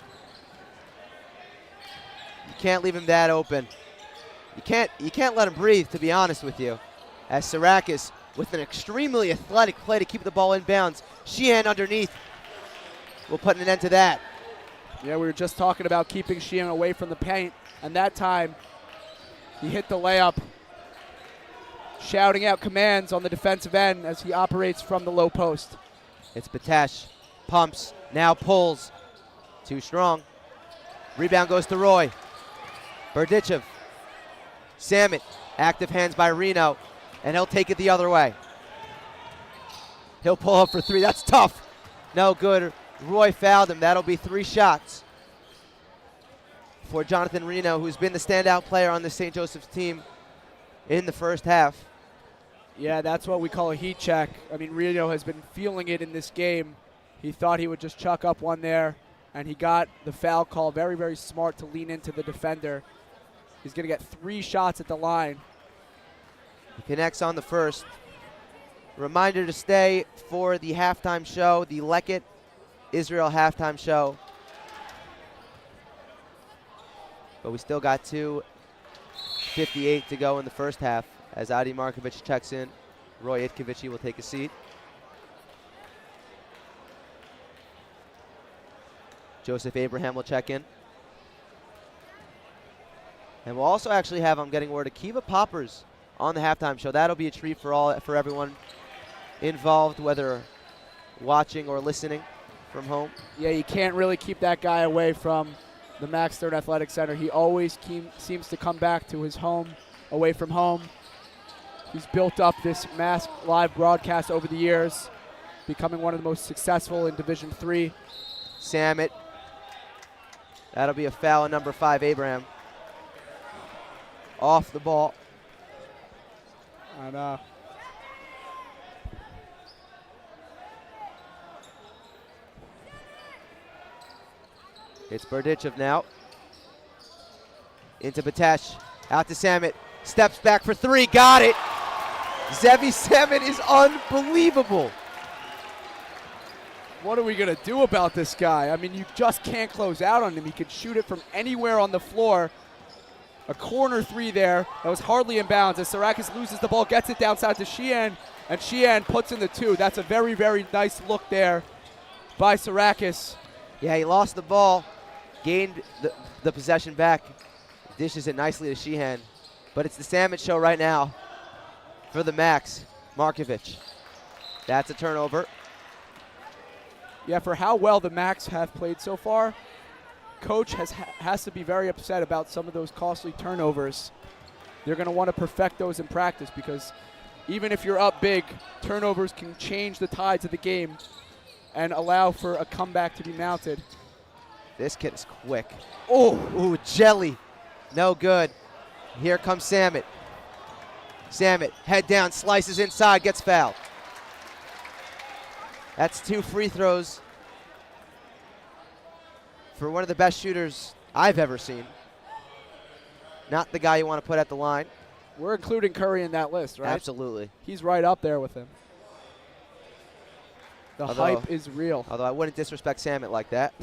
You can't leave him that open. You can't let him breathe, to be honest with you. As Sirakis with an extremely athletic play to keep the ball in bounds. Sheehan underneath will put an end to that. Yeah, we were just talking about keeping Sheehan away from the paint, and that time He hit the layup, shouting out commands on the defensive end as he operates from the low post. It's Batesh. Pumps. Now pulls. Too strong. Rebound goes to Roy. Berdichev. Samet. Active hands by Reno. And he'll take it the other way. He'll pull up for three. That's tough. No good. Roy fouled him. That'll be 3 shots for Jonathan Reno, who's been the standout player on the St. Joseph's team in the first half. Yeah, that's what we call a heat check. I mean, Reno has been feeling it in this game. He thought he would just chuck up one there, and he got the foul call. Very, very smart to lean into the defender. He's going to get 3 shots at the line. He connects on the first. Reminder to stay for the halftime show, the Lekett Israel halftime show. But we still got 2:58 to go in the first half as Adi Markovic checks in. Roy Itkovici will take a seat. Joseph Abraham will check in. And we'll also actually have, I'm getting word, Akiva Poppers on the halftime show. That'll be a treat for everyone involved, whether watching or listening from home. Yeah, you can't really keep that guy away from the Max Stern Athletic Center. He always seems to come back to his home, away from home. He's built up this mass live broadcast over the years, becoming one of the most successful in Division III. Samet. That'll be a foul on number 5, Abraham. Off the ball. And it's Berdichev now. Into Batesh. Out to Samet. Steps back for 3. Got it. Zevi Samet is unbelievable. What are we going to do about this guy? I mean, you just can't close out on him. He can shoot it from anywhere on the floor. A corner 3 there. That was hardly in bounds as Sarakis loses the ball, gets it downside to Sheehan, and Sheehan puts in the 2. That's a very, very nice look there by Sarakis. Yeah, he lost the ball, gained the possession back, dishes it nicely to Sheehan. But it's the Samet show right now for the Max. Markovic. That's a turnover. Yeah, for how well the Max have played so far, coach has to be very upset about some of those costly turnovers. They're going to want to perfect those in practice because even if you're up big, turnovers can change the tides of the game and allow for a comeback to be mounted. This kid is quick. Ooh, jelly. No good. Here comes Samet. Samet, head down, slices inside, gets fouled. That's 2 free throws for one of the best shooters I've ever seen. Not the guy you want to put at the line. We're including Curry in that list, right? Absolutely. He's right up there with him. The hype is real. Although I wouldn't disrespect Samet like that.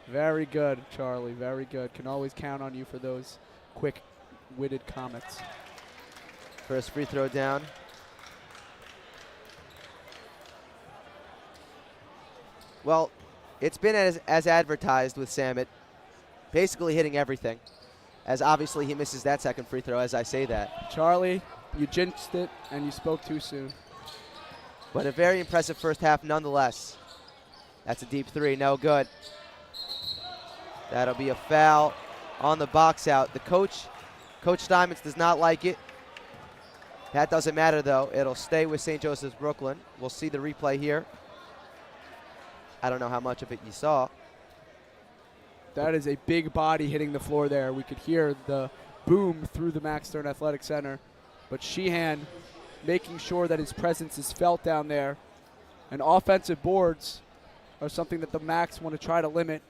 Very good, Charlie. Very good. Can always count on you for those quick-witted comments. First free throw down. Well, it's been as advertised with Samet, basically hitting everything, as obviously he misses that second free throw as I say that. Charlie, you jinxed it and you spoke too soon. But a very impressive first half nonetheless. That's a deep 3, no good. That'll be a foul on the box out. Coach Steinmetz does not like it. That doesn't matter though. It'll stay with St. Joseph's Brooklyn. We'll see the replay here. I don't know how much of it you saw. That is a big body hitting the floor there. We could hear the boom through the Max Stern Athletic Center. But Sheehan making sure that his presence is felt down there. And offensive boards are something that the Max want to try to limit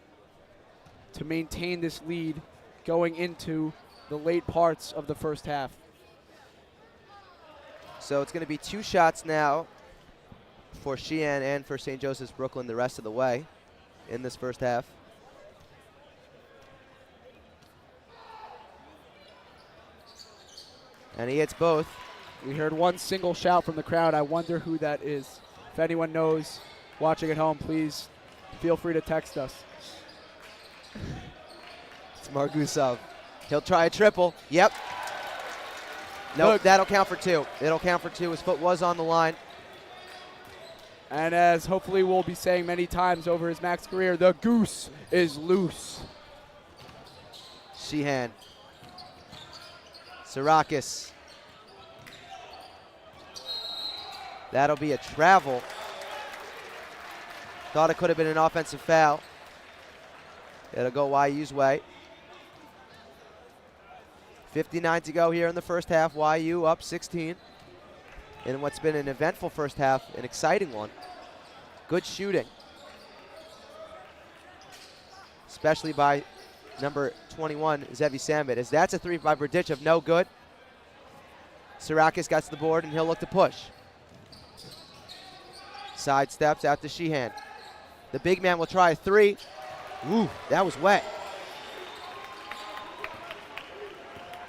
to maintain this lead going into the late parts of the first half. So it's going to be 2 shots now for Sheehan and for St. Joseph's Brooklyn the rest of the way in this first half. And he hits both. We heard one single shout from the crowd. I wonder who that is. If anyone knows, watching at home, please feel free to text us. It's Margusov. He'll try a triple. Yep. Nope, that'll count for 2. It'll count for 2. His foot was on the line. And as hopefully we'll be saying many times over his Max career, the goose is loose. Sheehan. Sirakis. That'll be a travel. Thought it could have been an offensive foul. It'll go YU's way. 59 to go here in the first half. YU up 16. In what's been an eventful first half, an exciting one. Good shooting. Especially by number 21, Zevi Samit. As that's a 3 by Berdichev, no good. Sirakis gets the board and he'll look to push. Side steps out to Sheehan. The big man will try a 3. Ooh, that was wet.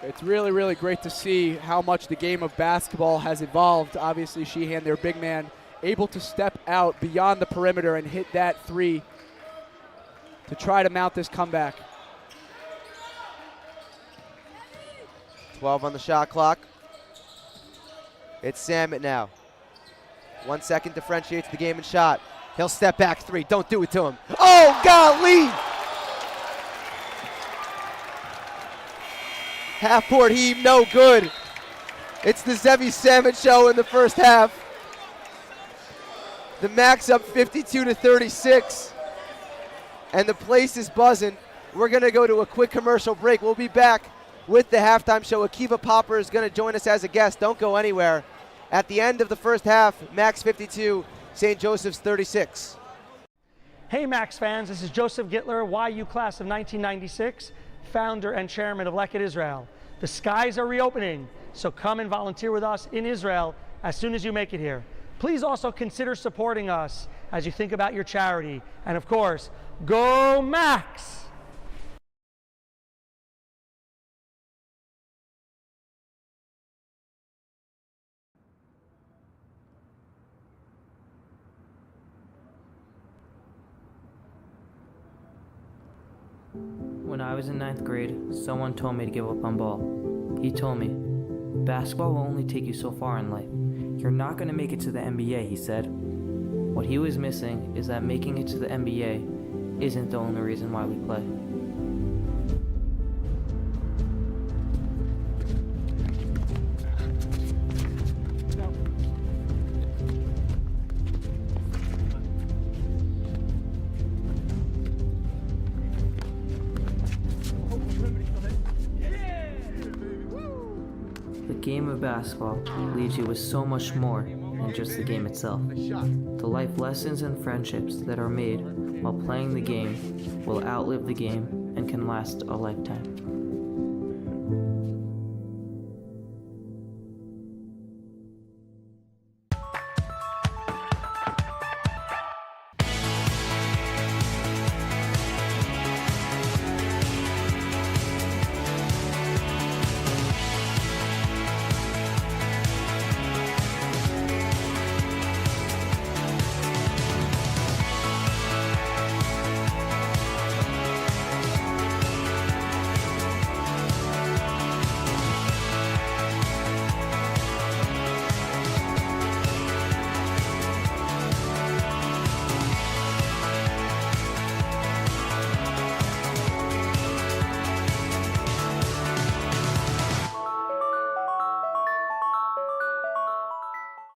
It's really, really great to see how much the game of basketball has evolved. Obviously, Sheehan, their big man, able to step out beyond the perimeter and hit that 3 to try to mount this comeback. 12 on the shot clock. It's Samit now. 1 second differentiates the game and shot. He'll step back 3. Don't do it to him. Oh, golly! Half-court heave, no good. It's the Zevi Samit show in the first half. The Max up 52-36. And the place is buzzing. We're going to go to a quick commercial break. We'll be back with the halftime show. Akiva Popper is going to join us as a guest. Don't go anywhere. At the end of the first half, Max 52, St. Joseph's 36. Hey Max fans, this is Joseph Gittler, YU class of 1996, founder and chairman of Leket Israel. The skies are reopening, so come and volunteer with us in Israel as soon as you make it here. Please also consider supporting us as you think about your charity. And of course, go Max! When I was in 9th grade, someone told me to give up on ball. He told me, basketball will only take you so far in life. You're not going to make it to the NBA, he said. What he was missing is that making it to the NBA isn't the only reason why we play. The game of basketball leaves you with so much more than just the game itself. The life lessons and friendships that are made while playing the game will outlive the game and can last a lifetime.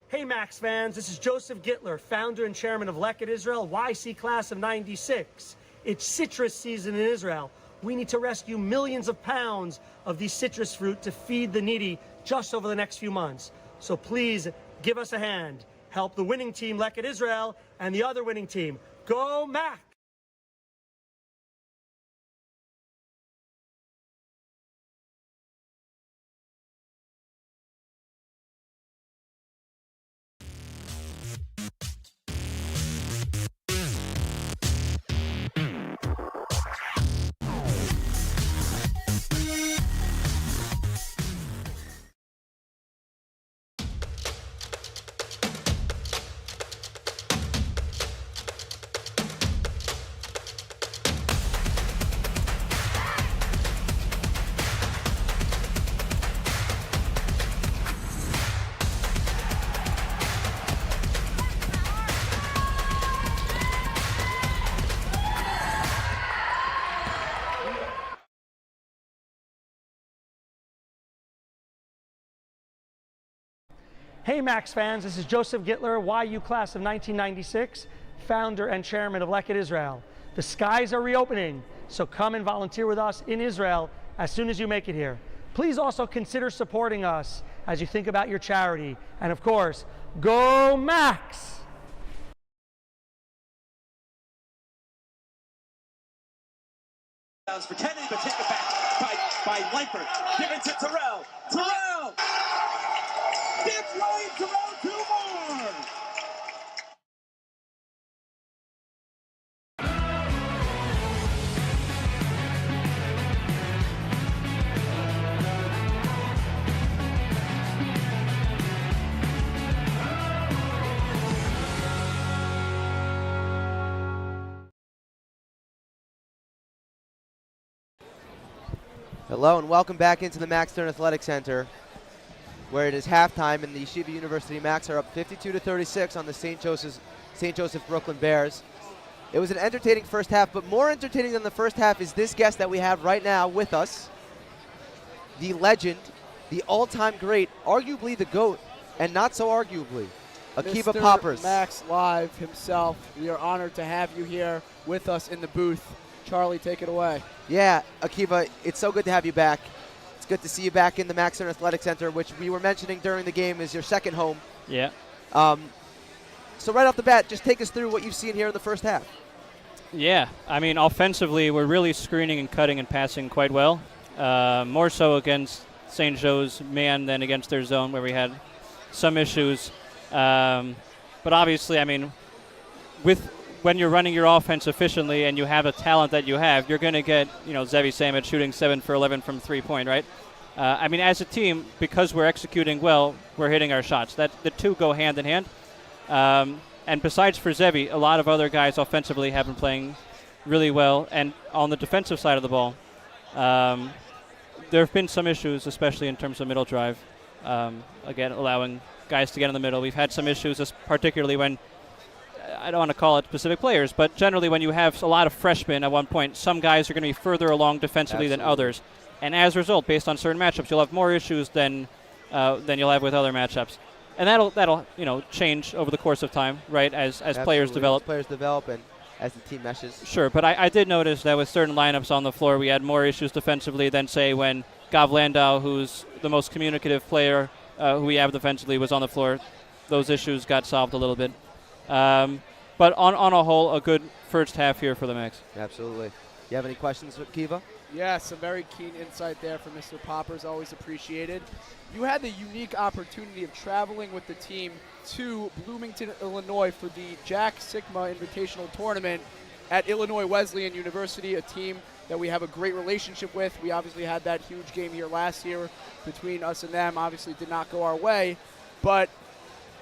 Hey Max fans, this is Joseph Gittler, founder and chairman of Leket Israel, YC class of 96. It's citrus season in Israel. We need to rescue millions of pounds of these citrus fruit to feed the needy just over the next few months. So please give us a hand. Help the winning team, Leket Israel, and the other winning team. Go Max! Hey Max fans, this is Joseph Gittler, YU class of 1996, founder and chairman of Leket Israel. The skies are reopening, so come and volunteer with us in Israel as soon as you make it here. Please also consider supporting us as you think about your charity. And of course, go Max! For Kennedy, but take it back by Leipert. Give it to Terrell. Terrell! It's Ryan Terrell, 2 more! Hello and welcome back into the Max Stern Athletic Center, where it is halftime and the Yeshiva University Max are up 52-36 on the St. Joseph Brooklyn Bears. It was an entertaining first half, but more entertaining than the first half is this guest that we have right now with us, the legend, the all-time great, arguably the GOAT, and not so arguably, Akiva Mr. Poppers. Max Live himself. We are honored to have you here with us in the booth. Charlie, take it away. Yeah, Akiva, it's so good to have you back. It's good to see you back in the Max Stern Athletic Center, which we were mentioning during the game is your second home. Yeah. So right off the bat, just take us through what you've seen here in the first half. Yeah, I mean, offensively, we're really screening and cutting and passing quite well. More so against St. Joe's man than against their zone, where we had some issues. But obviously, I mean, when you're running your offense efficiently and you have a talent that you have, you're going to get, Zevi Samet shooting 7 for 11 from 3-point, right? I mean, as a team, because we're executing well, we're hitting our shots. The two go hand in hand. And besides for Zevi, a lot of other guys offensively have been playing really well. And on the defensive side of the ball, there have been some issues, especially in terms of middle drive. Again, allowing guys to get in the middle. We've had some issues, particularly when, I don't want to call it specific players, but generally when you have a lot of freshmen at one point, some guys are going to be further along defensively than others. And as a result, based on certain matchups, you'll have more issues than you'll have with other matchups. And that'll change over the course of time, right, as players develop. As players develop and as the team meshes. Sure, but I did notice that with certain lineups on the floor, we had more issues defensively than, say, when Gav Landau, who's the most communicative player who we have defensively, was on the floor. Those issues got solved a little bit. But on a whole, a good first half here for the Max. Absolutely. You have any questions, Akiva? Yes, a very keen insight there from Mr. Poppers, always appreciated. You had the unique opportunity of traveling with the team to Bloomington, Illinois for the Jack Sigma Invitational Tournament at Illinois Wesleyan University, a team that we have a great relationship with. We obviously had that huge game here last year between us and them. Obviously did not go our way, but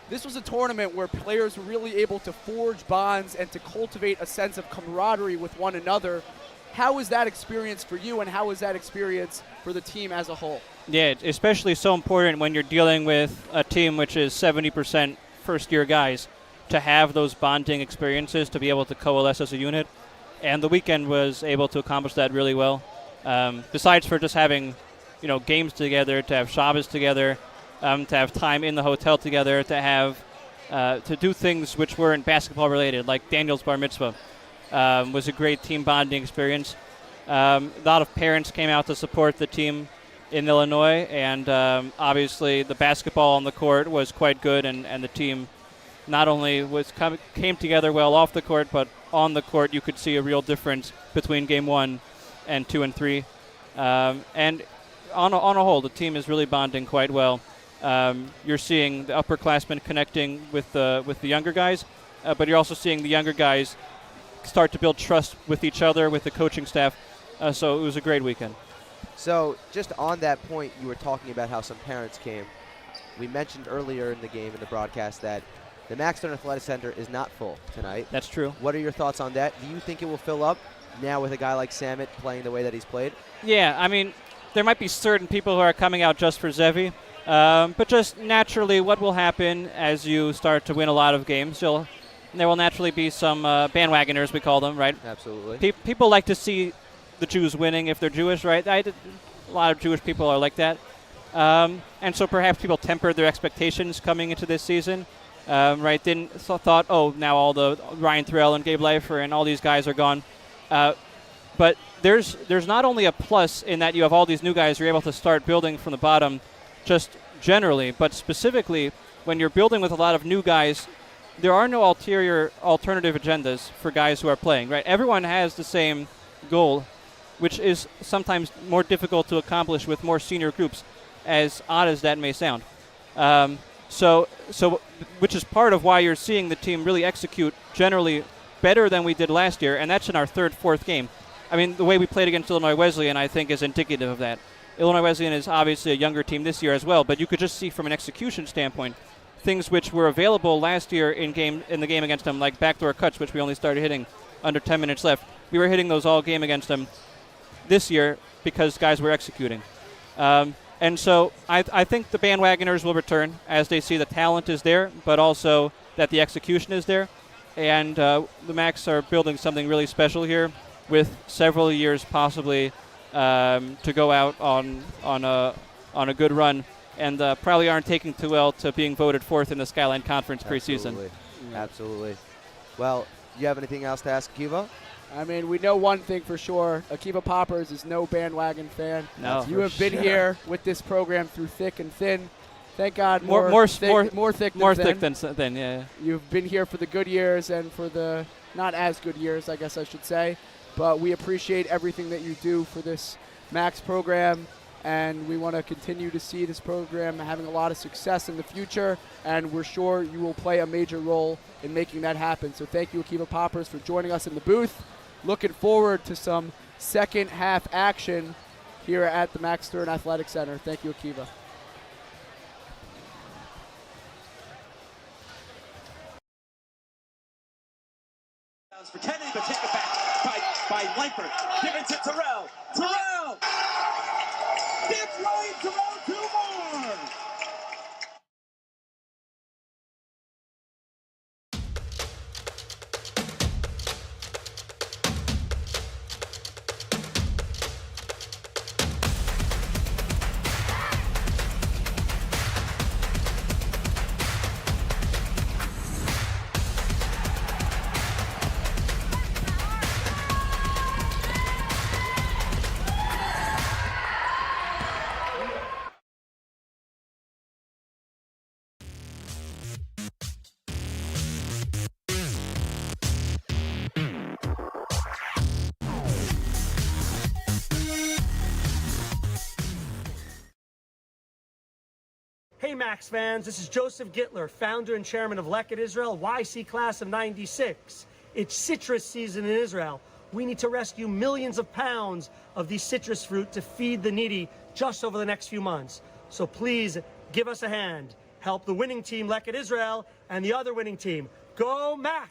this was a tournament where players were really able to forge bonds and to cultivate a sense of camaraderie with one another. How was that experience for you, and how was that experience for the team as a whole? Yeah, it's especially so important when you're dealing with a team which is 70% first-year guys, to have those bonding experiences, to be able to coalesce as a unit. And the weekend was able to accomplish that really well. Besides for just having, games together, to have Shabbos together, to have time in the hotel together, to have to do things which weren't basketball related, like Daniel's bar mitzvah, was a great team bonding experience. A lot of parents came out to support the team in Illinois, and obviously the basketball on the court was quite good, and the team not only came together well off the court, but on the court you could see a real difference between game 1 and 2 and 3. And on a whole, the team is really bonding quite well. You're seeing the upperclassmen connecting with the younger guys, but you're also seeing the younger guys start to build trust with each other, with the coaching staff. So it was a great weekend. So just on that point, you were talking about how some parents came. We mentioned earlier in the game, in the broadcast, that the Max Stern Athletic Center is not full tonight. That's true. What are your thoughts on that? Do you think it will fill up now with a guy like Samet playing the way that he's played? Yeah, I mean, there might be certain people who are coming out just for Zevi. But just naturally, what will happen as you start to win a lot of games, there will naturally be some bandwagoners, we call them, right? Absolutely. People like to see the Jews winning if they're Jewish, right? A lot of Jewish people are like that. And so perhaps people tempered their expectations coming into this season. Right? Thought, oh, now all the Ryan Thorell and Gabe Leifer and all these guys are gone. But there's not only a plus in that you have all these new guys, you're able to start building from the bottom just generally, but specifically when you're building with a lot of new guys, there are no alternative agendas for guys who are playing, right? Everyone has the same goal, which is sometimes more difficult to accomplish with more senior groups, as odd as that may sound. So which is part of why you're seeing the team really execute generally better than we did last year, and that's in our third, fourth game. I mean, the way we played against Illinois Wesleyan, I think, is indicative of that. Illinois Wesleyan is obviously a younger team this year as well, but you could just see from an execution standpoint things which were available last year in the game against them, like backdoor cuts, which we only started hitting under 10 minutes left. We were hitting those all game against them this year because guys were executing. And so I think the bandwagoners will return as they see the talent is there, but also that the execution is there. And the Macs are building something really special here with several years possibly to go out on a good run, and probably aren't taking too well to being voted fourth in the Skyline Conference preseason. Absolutely. Well, do you have anything else to ask Akiva? I mean, we know one thing for sure. Akiva Poppers is no bandwagon fan. No. You have been here with this program through thick and thin. Thank God, more thick than thin. Yeah. You've been here for the good years and for the not as good years, I guess I should say. But we appreciate everything that you do for this Max program, and we want to continue to see this program having a lot of success in the future, and we're sure you will play a major role in making that happen. So thank you, Akiva Poppers, for joining us in the booth. Looking forward to some second half action here at the Max Stern Athletic Center. Thank you, Akiva. For Kenny, but take it back by Leiper. Given to Terrell. Terrell! It's Ryan Terrell, 2 more! Hey Max fans, this is Joseph Gittler, founder and chairman of Leket Israel, YC class of 96. It's citrus season in Israel. We need to rescue millions of pounds of these citrus fruit to feed the needy just over the next few months. So please give us a hand. Help the winning team, Leket Israel, and the other winning team. Go Max!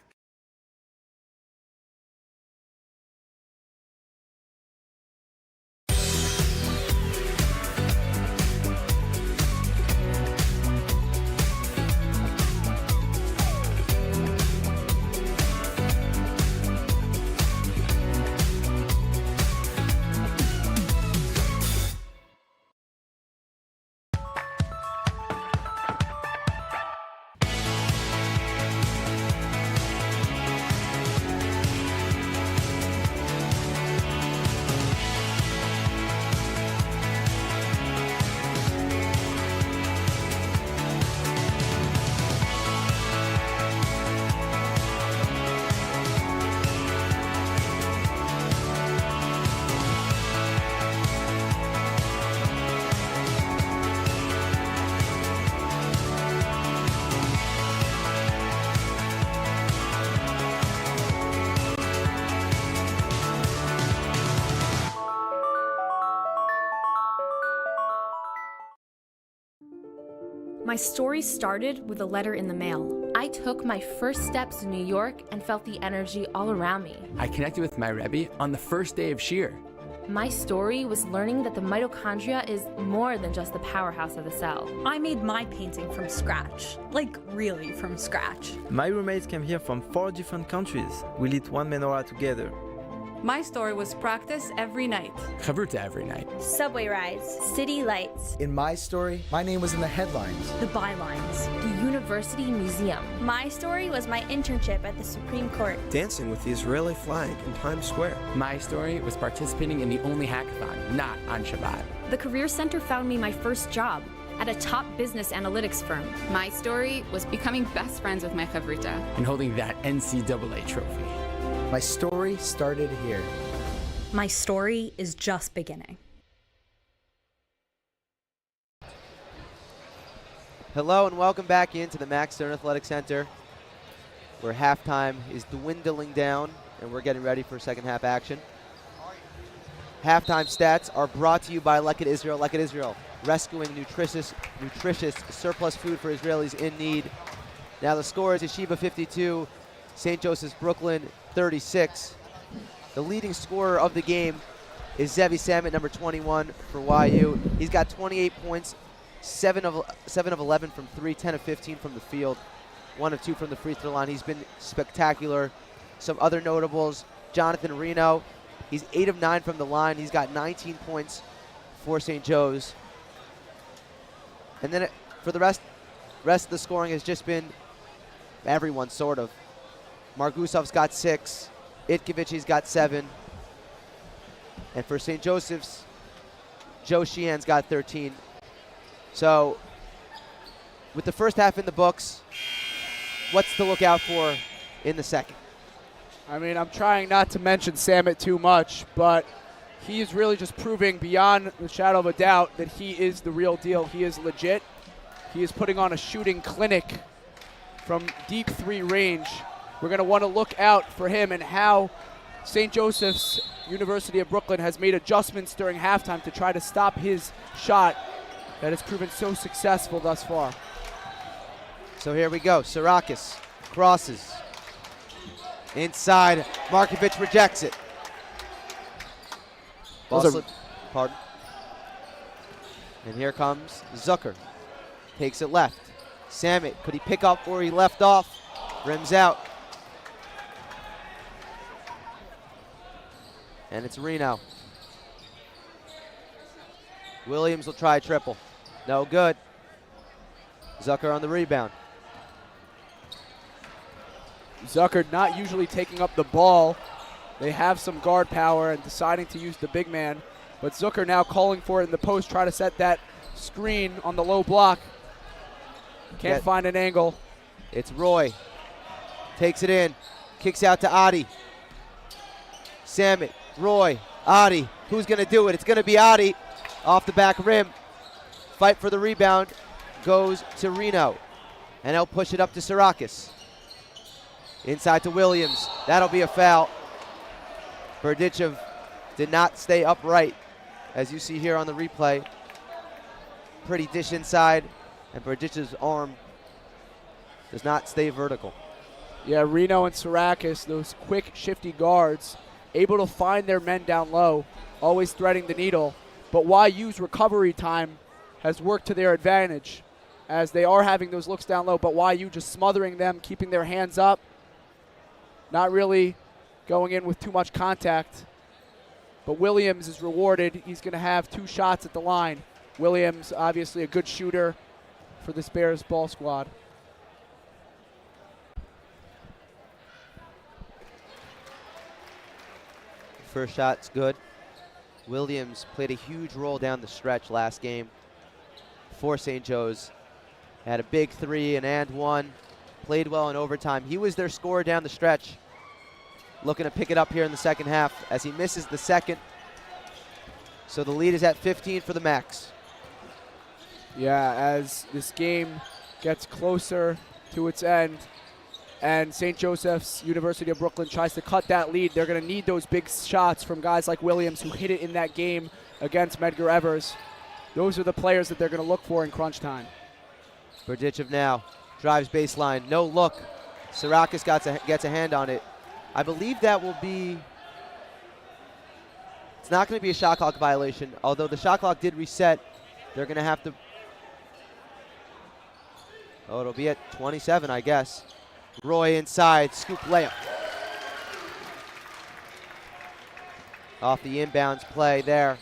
My story started with a letter in the mail. I took my first steps in New York and felt the energy all around me. I connected with my Rebbe on the first day of Shir. My story was learning that the mitochondria is more than just the powerhouse of the cell. I made my painting from scratch, like really from scratch. My roommates came here from 4 different countries. We lit one menorah together. My story was practice every night. Chavruta every night. Subway rides, city lights. In my story, my name was in the headlines. The bylines. The University Museum. My story was my internship at the Supreme Court. Dancing with the Israeli flag in Times Square. My story was participating in the only hackathon not on Shabbat. The Career Center found me my first job at a top business analytics firm. My story was becoming best friends with my chavruta. And holding that NCAA trophy. My story started here. My story is just beginning. Hello and welcome back into the Max Stern Athletic Center, where halftime is dwindling down and we're getting ready for second half action. Halftime stats are brought to you by Lekit Israel. Lekit Israel, rescuing nutritious surplus food for Israelis in need. Now the score is Yeshiva 52, St. Joseph's Brooklyn 36. The leading scorer of the game is Zevi Samet, number 21 for YU. He's got 28 points, 7 of 11 from 3, 10 of 15 from the field, 1 of 2 from the free throw line. He's been spectacular. Some other notables, Jonathan Reno, he's 8 of 9 from the line. He's got 19 points for St. Joe's. And then for the rest of the scoring has just been everyone, sort of. Margusov's got 6. Itkevici's got 7. And for St. Joseph's, Joe Sheehan's got 13. So with the first half in the books, what's to look out for in the second? I mean, I'm trying not to mention Samet too much, but he is really just proving beyond the shadow of a doubt that he is the real deal. He is legit. He is putting on a shooting clinic from deep 3 range. We're going to want to look out for him and how St. Joseph's University of Brooklyn has made adjustments during halftime to try to stop his shot that has proven so successful thus far. So here we go. Sirakis crosses. Inside, Markovic rejects it. Pardon. And here comes Zucker. Takes it left. Samet, could he pick up where he left off? Rims out. And it's Reno. Williams will try a triple. No good. Zucker on the rebound. Zucker not usually taking up the ball. They have some guard power and deciding to use the big man. But Zucker now calling for it in the post, try to set that screen on the low block. Can't find an angle. It's Roy. Takes it in. Kicks out to Adi. Samet, Roy, Adi. Who's going to do it? It's going to be Adi. Off the back rim. Fight for the rebound. Goes to Reno. And he'll push it up to Sirakis. Inside to Williams. That'll be a foul. Berdichev did not stay upright, as you see here on the replay. Pretty dish inside, and Berdichev's arm does not stay vertical. Yeah, Reno and Sirakis, those quick, shifty guards, able to find their men down low, always threading the needle. But YU's recovery time has worked to their advantage, as they are having those looks down low, but YU just smothering them, keeping their hands up, not really going in with too much contact. But Williams is rewarded. He's going to have 2 shots at the line. Williams, obviously a good shooter for this Bears ball squad. First shot's good. Williams played a huge role down the stretch last game for St. Joe's. Had a big 3, an and 1. Played well in overtime. He was their scorer down the stretch. Looking to pick it up here in the second half as he misses the second. So the lead is at 15 for the Max. Yeah, as this game gets closer to its end and St. Joseph's University of Brooklyn tries to cut that lead, they're going to need those big shots from guys like Williams, who hit it in that game against Medgar Evers. Those are the players that they're going to look for in crunch time. Berdichev now drives baseline, no look. Sirakis gets a hand on it. I believe that will be, it's not going to be a shot clock violation, although the shot clock did reset. They're going to have to, it'll be at 27, I guess. Roy inside, scoop layup. off the inbounds play there.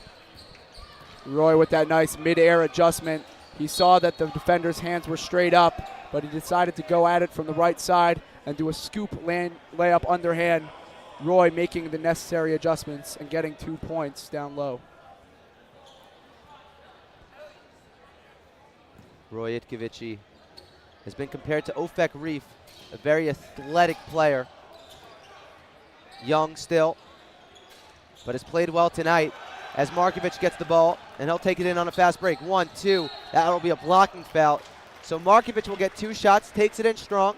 Roy with that nice mid-air adjustment. He saw that the defender's hands were straight up, but he decided to go at it from the right side and do a scoop layup underhand. Roy making the necessary adjustments and getting 2 points down low. Roy Itkevici has been compared to Ofek Reef, a very athletic player. Young still, but has played well tonight as Markovic gets the ball, and he'll take it in on a fast break. 1, 2, that'll be a blocking foul. So Markovic will get 2 shots, takes it in strong.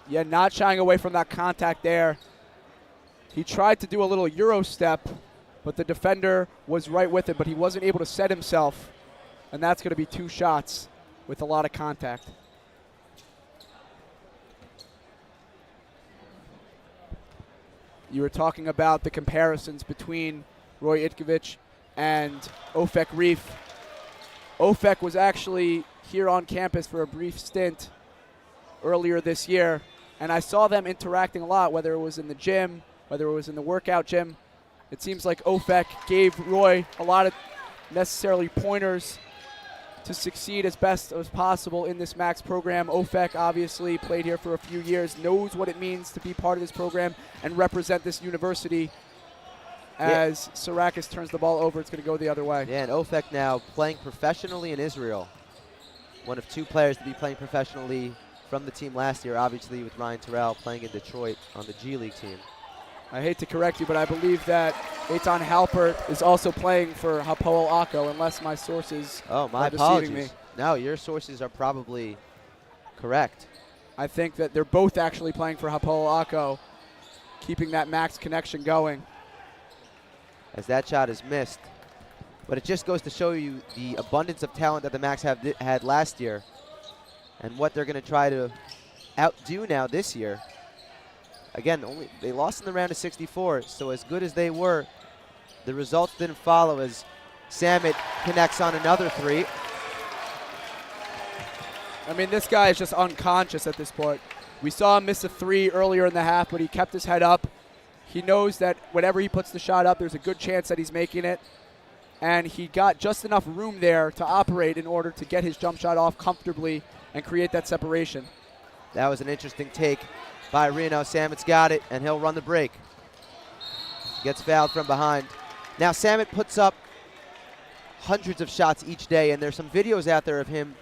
Yeah, not shying away from that contact there. He tried to do a little Euro step, but the defender was right with it, but he wasn't able to set himself. And that's going to be 2 shots with a lot of contact. You were talking about the comparisons between Roy Itkevic and Ofek Reef. Ofek was actually here on campus for a brief stint earlier this year, and I saw them interacting a lot, whether it was in the gym, whether it was in the workout gym. It seems like Ofek gave Roy a lot of necessarily pointers to succeed as best as possible in this Max program. Ofek obviously played here for a few years, knows what it means to be part of this program and represent this university. As Sarakis turns the ball over, it's going to go the other way. Yeah, and Ofek now playing professionally in Israel. One of 2 players to be playing professionally from the team last year, obviously with Ryan Terrell playing in Detroit on the G League team. I hate to correct you, but I believe that Eitan Halpert is also playing for Hapoel Akko, unless my sources my apologies. Me. No, your sources are probably correct. I think that they're both actually playing for Hapoel Akko, keeping that Max connection going. As that shot is missed. But it just goes to show you the abundance of talent that the Max had last year and what they're going to try to outdo now this year. Again, they lost in the round of 64, so as good as they were, the results didn't follow as Samet connects on another 3. I mean, this guy is just unconscious at this point. We saw him miss a 3 earlier in the half, but he kept his head up. He knows that whenever he puts the shot up, there's a good chance that he's making it. And he got just enough room there to operate in order to get his jump shot off comfortably and create that separation. That was an interesting take by Reno. Samet's got it, and he'll run the break. Gets fouled from behind. Now Samet puts up hundreds of shots each day, and there's some videos out there of him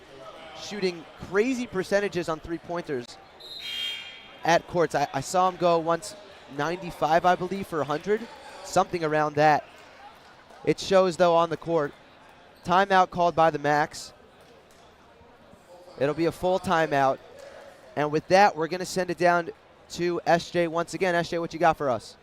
shooting crazy percentages on 3-pointers at courts. I saw him go once 95, I believe, for 100, something around that. It shows, though, on the court. Timeout called by the Max. It'll be a full timeout. And with that, we're going to send it down to SJ once again. SJ, what you got for us?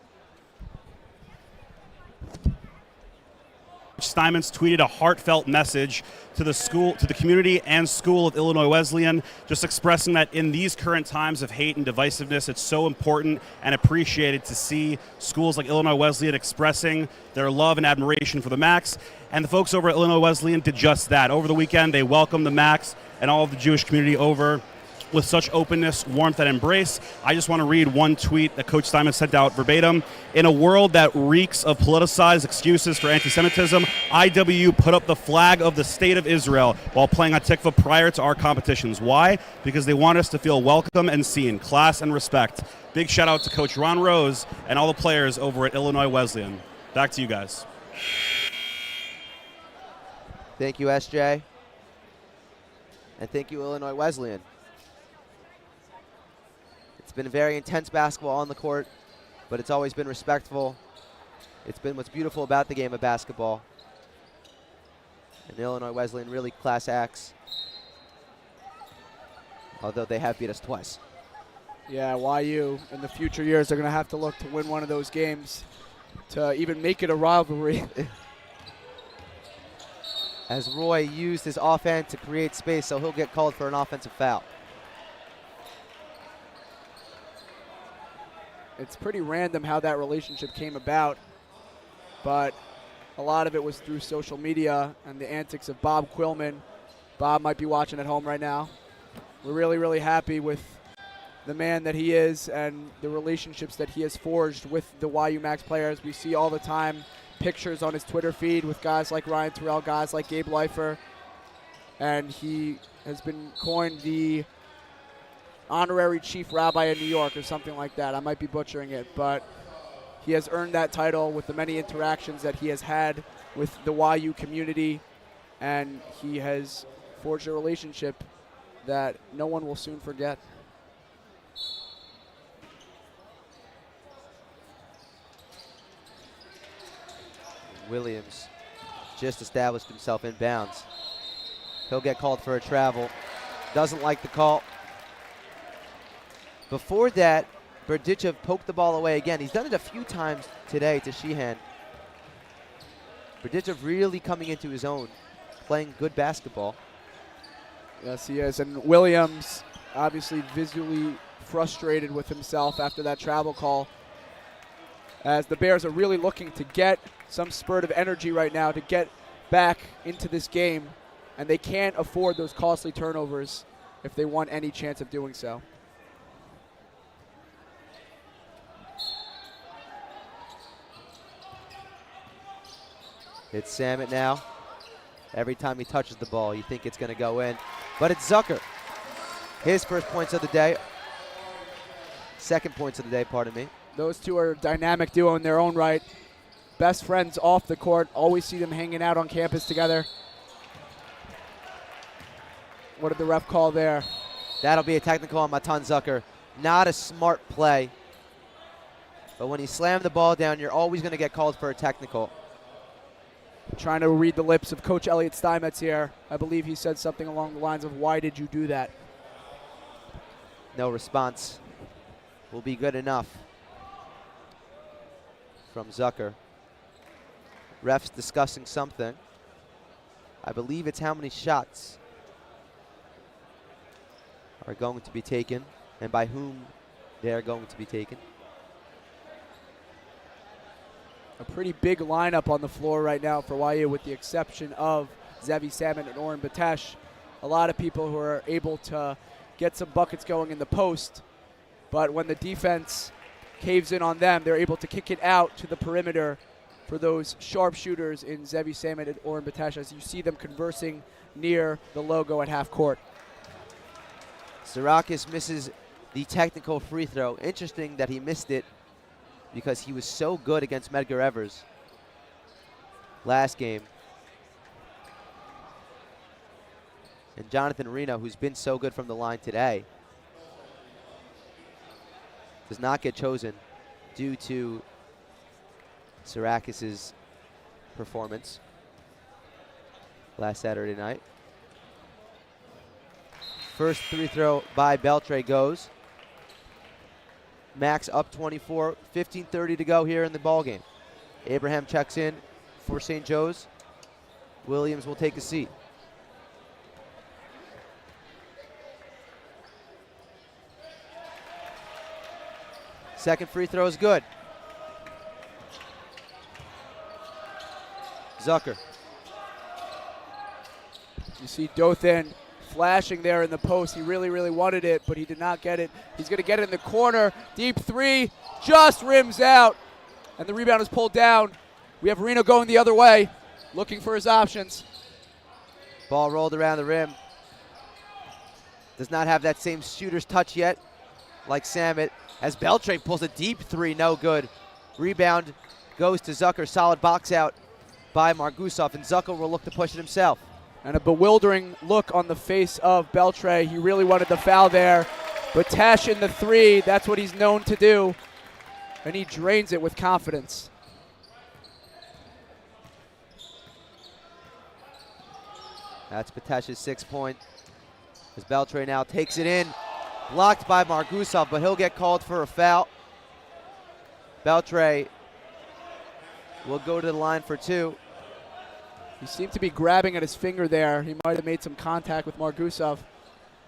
Steinmetz tweeted a heartfelt message to the school, to the community and school of Illinois Wesleyan, just expressing that in these current times of hate and divisiveness, it's so important and appreciated to see schools like Illinois Wesleyan expressing their love and admiration for the Max. And the folks over at Illinois Wesleyan did just that. Over the weekend, they welcomed the Max and all of the Jewish community over with such openness, warmth, and embrace. I just want to read one tweet that Coach Steinmetz sent out verbatim. In a world that reeks of politicized excuses for anti-Semitism, IWU put up the flag of the State of Israel while playing on Tikva prior to our competitions. Why? Because they want us to feel welcome and seen, class and respect. Big shout out to Coach Ron Rose and all the players over at Illinois Wesleyan. Back to you guys. Thank you, SJ. And thank you, Illinois Wesleyan. It's been very intense basketball on the court, but it's always been respectful. It's been what's beautiful about the game of basketball. And Illinois Wesleyan really class acts, although they have beat us twice. Yeah, YU in the future years are going to have to look to win one of those games to even make it a rivalry. As Roy used his offhand to create space, so he'll get called for an offensive foul. It's pretty random how that relationship came about, but a lot of it was through social media and the antics of Bob Quillman. Bob might be watching at home right now. We're really, really happy with the man that he is and the relationships that he has forged with the YU Max players. We see all the time pictures on his Twitter feed with guys like Ryan Terrell, guys like Gabe Leifer, and he has been coined the honorary chief rabbi in New York or something like that. I might be butchering it, but he has earned that title with the many interactions that he has had with the YU community, and he has forged a relationship that no one will soon forget. Williams just established himself in bounds. He'll get called for a travel. Doesn't like the call. Before that, Berdichev poked the ball away again. He's done it a few times today to Sheehan. Berdichev really coming into his own, playing good basketball. Yes, he is. And Williams obviously visually frustrated with himself after that travel call, as the Bears are really looking to get some spurt of energy right now to get back into this game, and they can't afford those costly turnovers if they want any chance of doing so. It's Samet now. Every time he touches the ball, you think it's going to go in. But it's Zucker. His first points of the day. Second points of the day, pardon me. Those two are a dynamic duo in their own right. Best friends off the court. Always see them hanging out on campus together. What did the ref call there? That'll be a technical on Matan Zucker. Not a smart play. But when you slam the ball down, you're always going to get called for a technical. Trying to read the lips of Coach Elliot Steinmetz here. I believe he said something along the lines of, "Why did you do that?" No response will be good enough from Zucker. Ref's discussing something. I believe it's how many shots are going to be taken and by whom they are going to be taken. A pretty big lineup on the floor right now for YU, with the exception of Zevi Salmon and Oren Batesh. A lot of people who are able to get some buckets going in the post, but when the defense caves in on them, they're able to kick it out to the perimeter for those sharpshooters in Zevi Salmon and Oren Batesh, as you see them conversing near the logo at half court. Sarakis misses the technical free throw. Interesting that he missed it, because he was so good against Medgar Evers last game. And Jonathan Reno, who's been so good from the line today, does not get chosen due to Sarakis' performance last Saturday night. First free throw by Beltre goes. Max up 24, 15:30 to go here in the ballgame. Abraham checks in for St. Joe's. Williams will take a seat. Second free throw is good. Zucker. You see Dothan flashing there in the post. He really, really wanted it, but he did not get it. He's going to get it in the corner. Deep three, just rims out. And the rebound is pulled down. We have Reno going the other way, looking for his options. Ball rolled around the rim. Does not have that same shooter's touch yet, like Samet, as Beltre pulls a deep three, no good. Rebound goes to Zucker. Solid box out by Margusov, and Zucker will look to push it himself. And a bewildering look on the face of Beltre. He really wanted the foul there. But Tash in the three, that's what he's known to do. And he drains it with confidence. That's Patesh's 6 point. As Beltre now takes it in. Blocked by Margusov, but he'll get called for a foul. Beltre will go to the line for two. He seemed to be grabbing at his finger there. He might have made some contact with Margusov,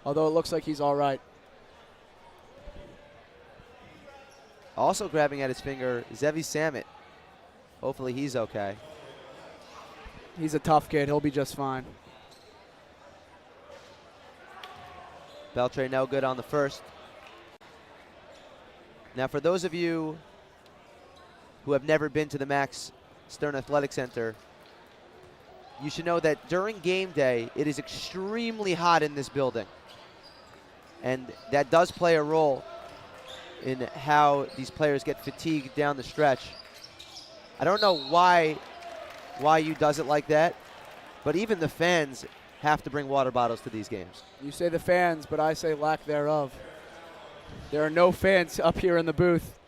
although it looks like he's all right. Also grabbing at his finger, Zevi Samet. Hopefully he's okay. He's a tough kid. He'll be just fine. Beltre no good on the first. Now, for those of you who have never been to the Max Stern Athletic Center, you should know that during game day, it is extremely hot in this building. And that does play a role in how these players get fatigued down the stretch. I don't know why you does it like that, but even the fans have to bring water bottles to these games. You say the fans, but I say lack thereof. There are no fans up here in the booth.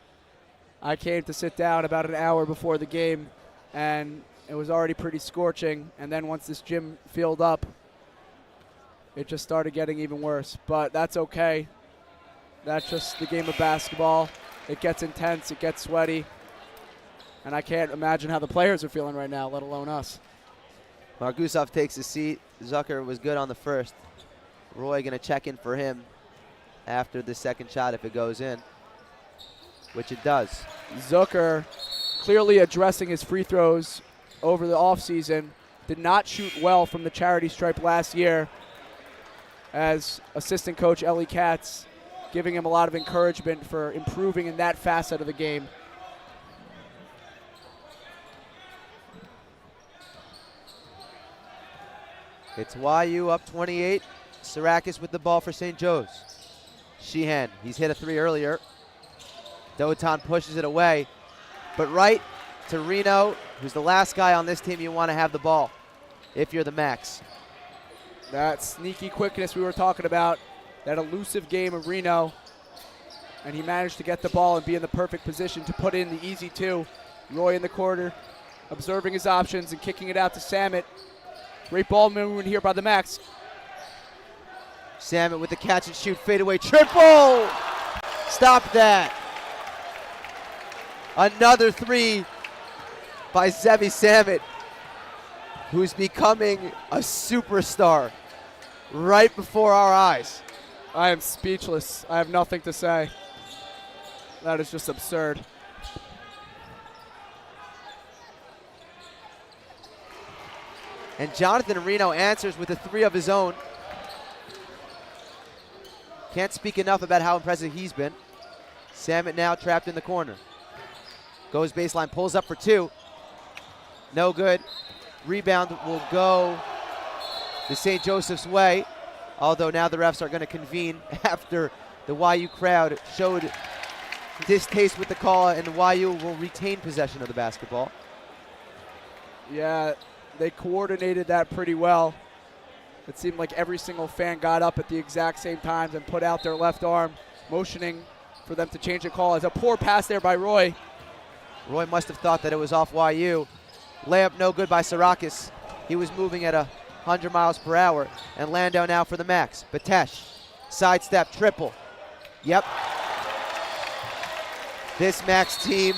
I came to sit down about an hour before the game, and it was already pretty scorching. And then once this gym filled up, it just started getting even worse. But that's okay. That's just the game of basketball. It gets intense, it gets sweaty. And I can't imagine how the players are feeling right now, let alone us. Margusov takes a seat. Zucker was good on the first. Roy going to check in for him after the second shot if it goes in, which it does. Zucker clearly addressing his free throws over the offseason. Did not shoot well from the charity stripe last year, as assistant coach Ellie Katz giving him a lot of encouragement for improving in that facet of the game. It's YU up 28. Sarakis with the ball for St. Joe's. Sheehan, he's hit a three earlier. Dotan pushes it away. But right to Reno, who's the last guy on this team you want to have the ball if you're the Max. That sneaky quickness we were talking about, that elusive game of Reno. And he managed to get the ball and be in the perfect position to put in the easy two. Roy in the corner, observing his options and kicking it out to Samet. Great ball movement here by the Max. Samet with the catch and shoot fadeaway triple. Stop that. Another three by Zevi Samet, who's becoming a superstar right before our eyes. I am speechless. I have nothing to say. That is just absurd. And Jonathan Reno answers with a three of his own. Can't speak enough about how impressive he's been. Samet now trapped in the corner. Goes baseline, pulls up for two. No good. Rebound will go the St. Joseph's way, although now the refs are going to convene after the YU crowd showed distaste with the call, and YU will retain possession of the basketball. Yeah, they coordinated that pretty well. It seemed like every single fan got up at the exact same times and put out their left arm, motioning for them to change the call. It's a poor pass there by Roy. Roy must have thought that it was off YU. Layup no good by Sarakis. He was moving at 100 miles per hour. And Landau now for the Max. Batesh, sidestep, triple. Yep. This Max team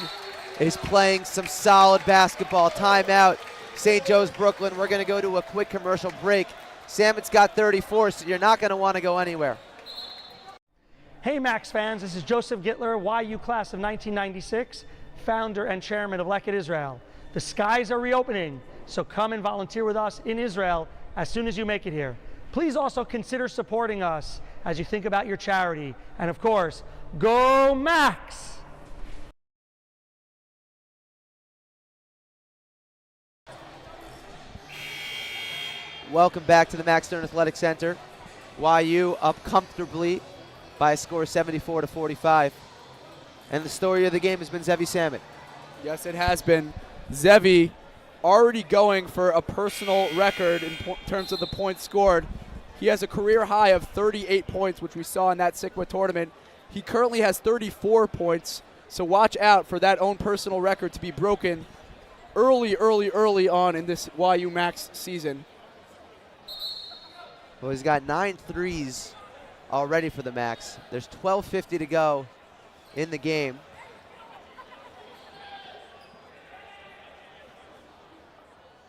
is playing some solid basketball. Timeout. St. Joe's, Brooklyn. We're going to go to a quick commercial break. Samet's got 34, so you're not going to want to go anywhere. Hey Max fans, this is Joseph Gittler, YU class of 1996, founder and chairman of Leket Israel. The skies are reopening, so come and volunteer with us in Israel as soon as you make it here. Please also consider supporting us as you think about your charity. And of course, go Max! Welcome back to the Max Stern Athletic Center. YU up comfortably by a score of 74-45. And the story of the game has been Zevi Samet. Yes, it has been. Zevi already going for a personal record in terms of the points scored. He has a career high of 38 points, which we saw in that SICWA tournament. He currently has 34 points, so watch out for that own personal record to be broken early on in this YU Max season. Well, he's got 9 threes already for the Max. There's 12:50 to go in the game.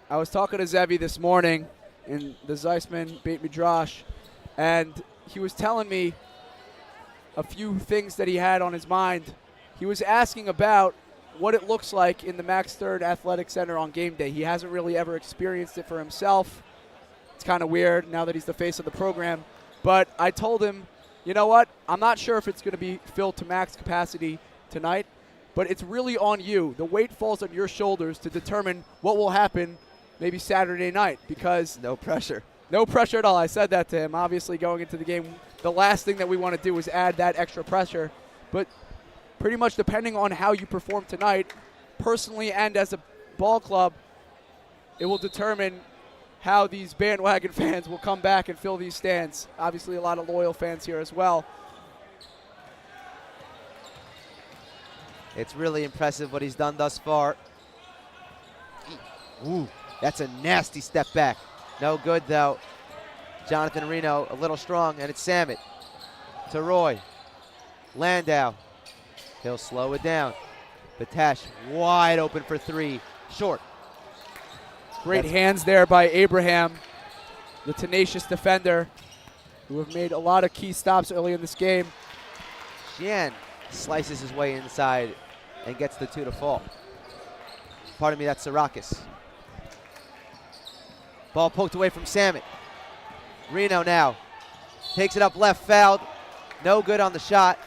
I was talking to Zevi this morning in the Zeisman Beit Midrash, and he was telling me a few things that he had on his mind. He was asking about what it looks like in the Max Stern Athletic Center on game day. He hasn't really ever experienced it for himself. It's kind of weird now that he's the face of the program. But I told him, you know what? I'm not sure if it's going to be filled to max capacity tonight, but it's really on you. The weight falls on your shoulders to determine what will happen maybe Saturday night, because no pressure. No pressure at all. I said that to him. Obviously, going into the game, the last thing that we want to do is add that extra pressure. But pretty much depending on how you perform tonight, personally and as a ball club, it will determine how these bandwagon fans will come back and fill these stands. Obviously, a lot of loyal fans here as well. It's really impressive what he's done thus far. Ooh, that's a nasty step back. No good, though. Jonathan Reno a little strong, and it's Samet to Roy. Landau. He'll slow it down. Batash wide open for three. Short. Great hands there by Abraham, the tenacious defender, who have made a lot of key stops early in this game. Xian slices his way inside and gets the 2 to fall. Pardon me, that's Sirakis. Ball poked away from Samet. Reno now takes it up left, fouled. No good on the shot.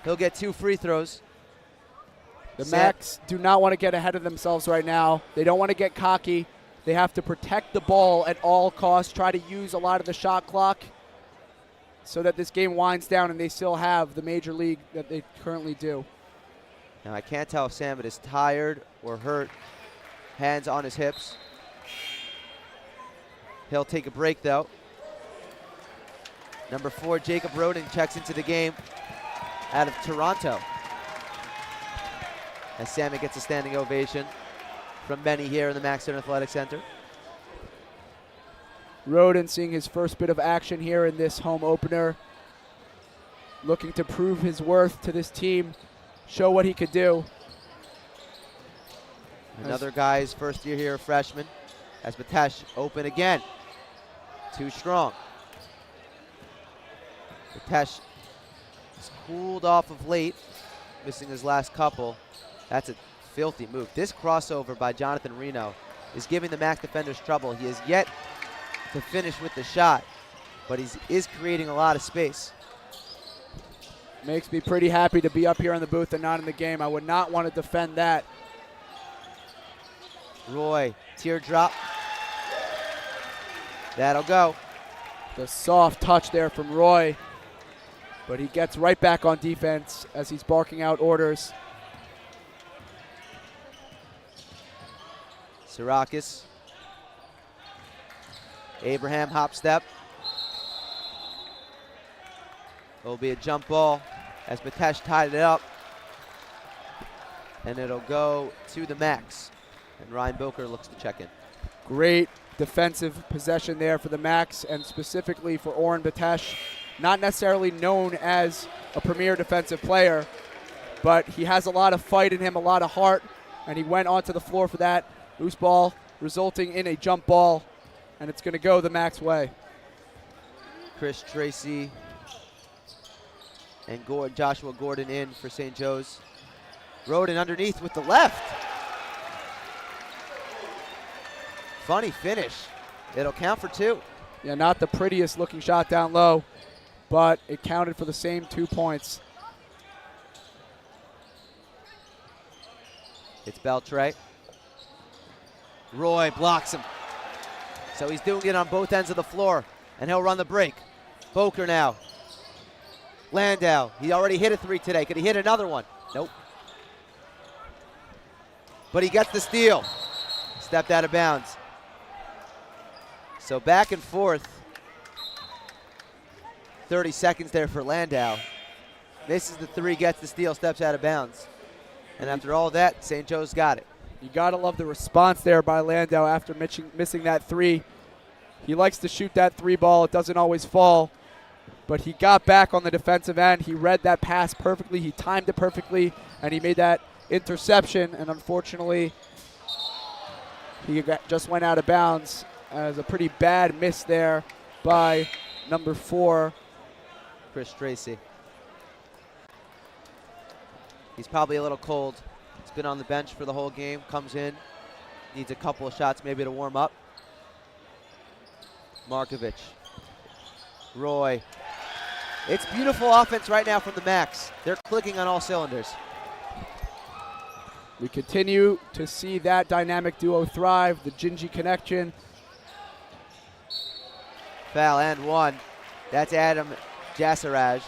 He'll get 2 free throws. The Macs do not want to get ahead of themselves right now. They don't want to get cocky. They have to protect the ball at all costs, try to use a lot of the shot clock so that this game winds down and they still have the major league that they currently do. Now I can't tell if Samet is tired or hurt. Hands on his hips. He'll take a break though. Number 4, Jacob Roden checks into the game out of Toronto. As Samet gets a standing ovation from many here in the Max Stern Athletic Center. Roden seeing his first bit of action here in this home opener. Looking to prove his worth to this team, show what he could do. Another guy's first year here, a freshman. As Batash open again. Too strong. Batash is cooled off of late, missing his last couple. That's a filthy move. This crossover by Jonathan Reno is giving the Mac defenders trouble. He has yet to finish with the shot, but he is creating a lot of space. Makes me pretty happy to be up here in the booth and not in the game. I would not want to defend that. Roy, teardrop. That'll go. The soft touch there from Roy, but he gets right back on defense as he's barking out orders. Sirakis. Abraham hop step. It'll be a jump ball as Batash tied it up. And it'll go to the Max. And Ryan Boker looks to check in. Great defensive possession there for the Max, and specifically for Oren Batash. Not necessarily known as a premier defensive player, but he has a lot of fight in him, a lot of heart, and he went onto the floor for that. Loose ball resulting in a jump ball, and it's going to go the Max way. Chris Tracy and Joshua Gordon in for St. Joe's. Roden underneath with the left. Funny finish. It'll count for 2. Yeah, not the prettiest looking shot down low, but it counted for the same 2 points. It's Beltray. Roy blocks him. So he's doing it on both ends of the floor, and he'll run the break. Boker now. Landau, he already hit a 3 today. Could he hit another one? Nope. But he gets the steal. Stepped out of bounds. So back and forth. 30 seconds there for Landau. Misses the 3, gets the steal, steps out of bounds. And after all that, St. Joe's got it. You got to love the response there by Landau after missing that 3. He likes to shoot that 3 ball. It doesn't always fall. But he got back on the defensive end. He read that pass perfectly. He timed it perfectly. And he made that interception. And unfortunately, he just went out of bounds. As a pretty bad miss there by number 4. Chris Tracy. He's probably a little cold. He's been on the bench for the whole game. Comes in. Needs a couple of shots maybe to warm up. Markovic. Roy. It's beautiful offense right now from the Max. They're clicking on all cylinders. We continue to see that dynamic duo thrive, the Gingy connection. Foul and one. That's Adam Jasaraj.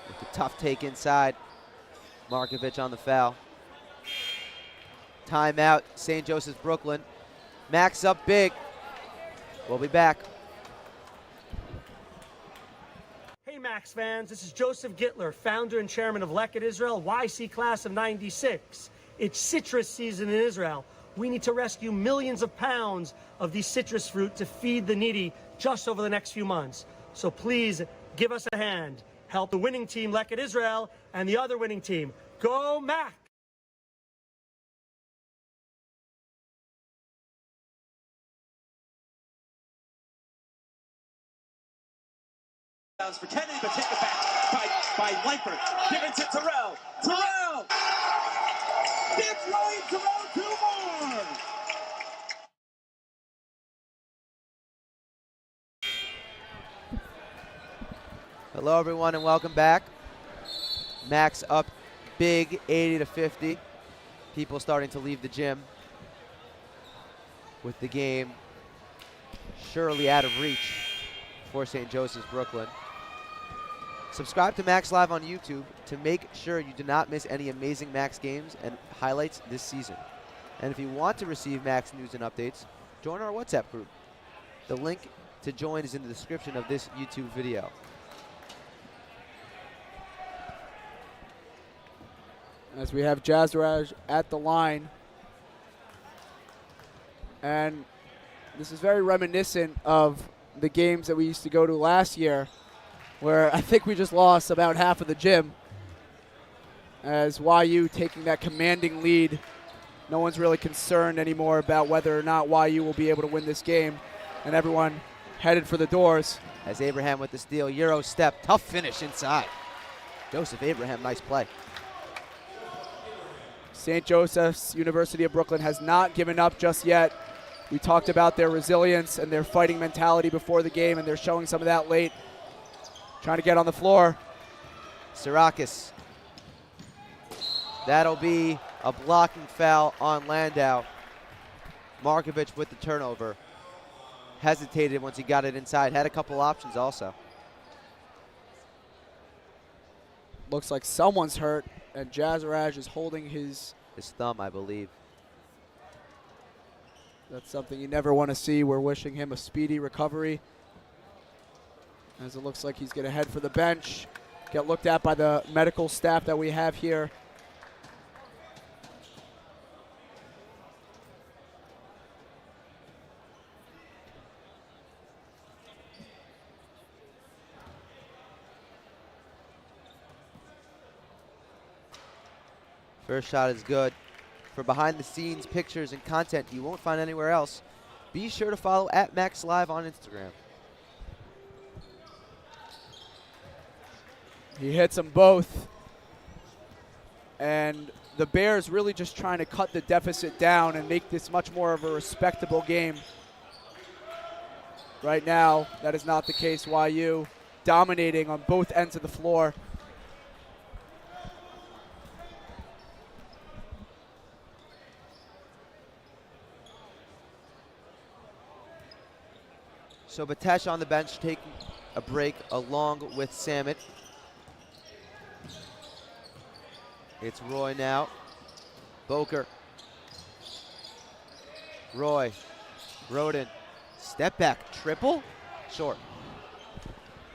With the tough take inside. Markovich on the foul. Timeout, St. Joseph's Brooklyn. Max up big. We'll be back. Hey Max fans, this is Joseph Gittler, founder and chairman of Leket Israel, YC class of 96. It's citrus season in Israel. We need to rescue millions of pounds of these citrus fruit to feed the needy just over the next few months. So please give us a hand. Help the winning team, Leket Israel, and the other winning team. Go Max! Pretending to take it back by Leipert. Give it to Terrell. Terrell! That's right, Terrell, 2 more! Hello everyone and welcome back. Max up big, 80-50. People starting to leave the gym with the game surely out of reach for St. Joseph's Brooklyn. Subscribe to Max Live on YouTube to make sure you do not miss any amazing Max games and highlights this season. And if you want to receive Max news and updates, join our WhatsApp group. The link to join is in the description of this YouTube video. As we have Jasraj at the line. And this is very reminiscent of the games that we used to go to last year, where I think we just lost about half of the gym. As YU taking that commanding lead, no one's really concerned anymore about whether or not YU will be able to win this game, and everyone headed for the doors. As Abraham with the steal, Euro step, tough finish inside. Joseph Abraham, nice play. St. Joseph's University of Brooklyn has not given up just yet. We talked about their resilience and their fighting mentality before the game, and they're showing some of that late. Trying to get on the floor. Sirakis. That'll be a blocking foul on Landau. Markovich with the turnover. Hesitated once he got it inside. Had a couple options also. Looks like someone's hurt, and Jasraj is holding his thumb, I believe. That's something you never want to see. We're wishing him a speedy recovery, as it looks like he's going to head for the bench, get looked at by the medical staff that we have here. First shot is good. For behind-the-scenes pictures and content you won't find anywhere else, be sure to follow @MaxLive on Instagram. He hits them both. And the Bears really just trying to cut the deficit down and make this much more of a respectable game. Right now, that is not the case. YU dominating on both ends of the floor. So Batesh on the bench taking a break along with Samet. It's Roy now. Boker. Roy. Roden. Step back. Triple. Short.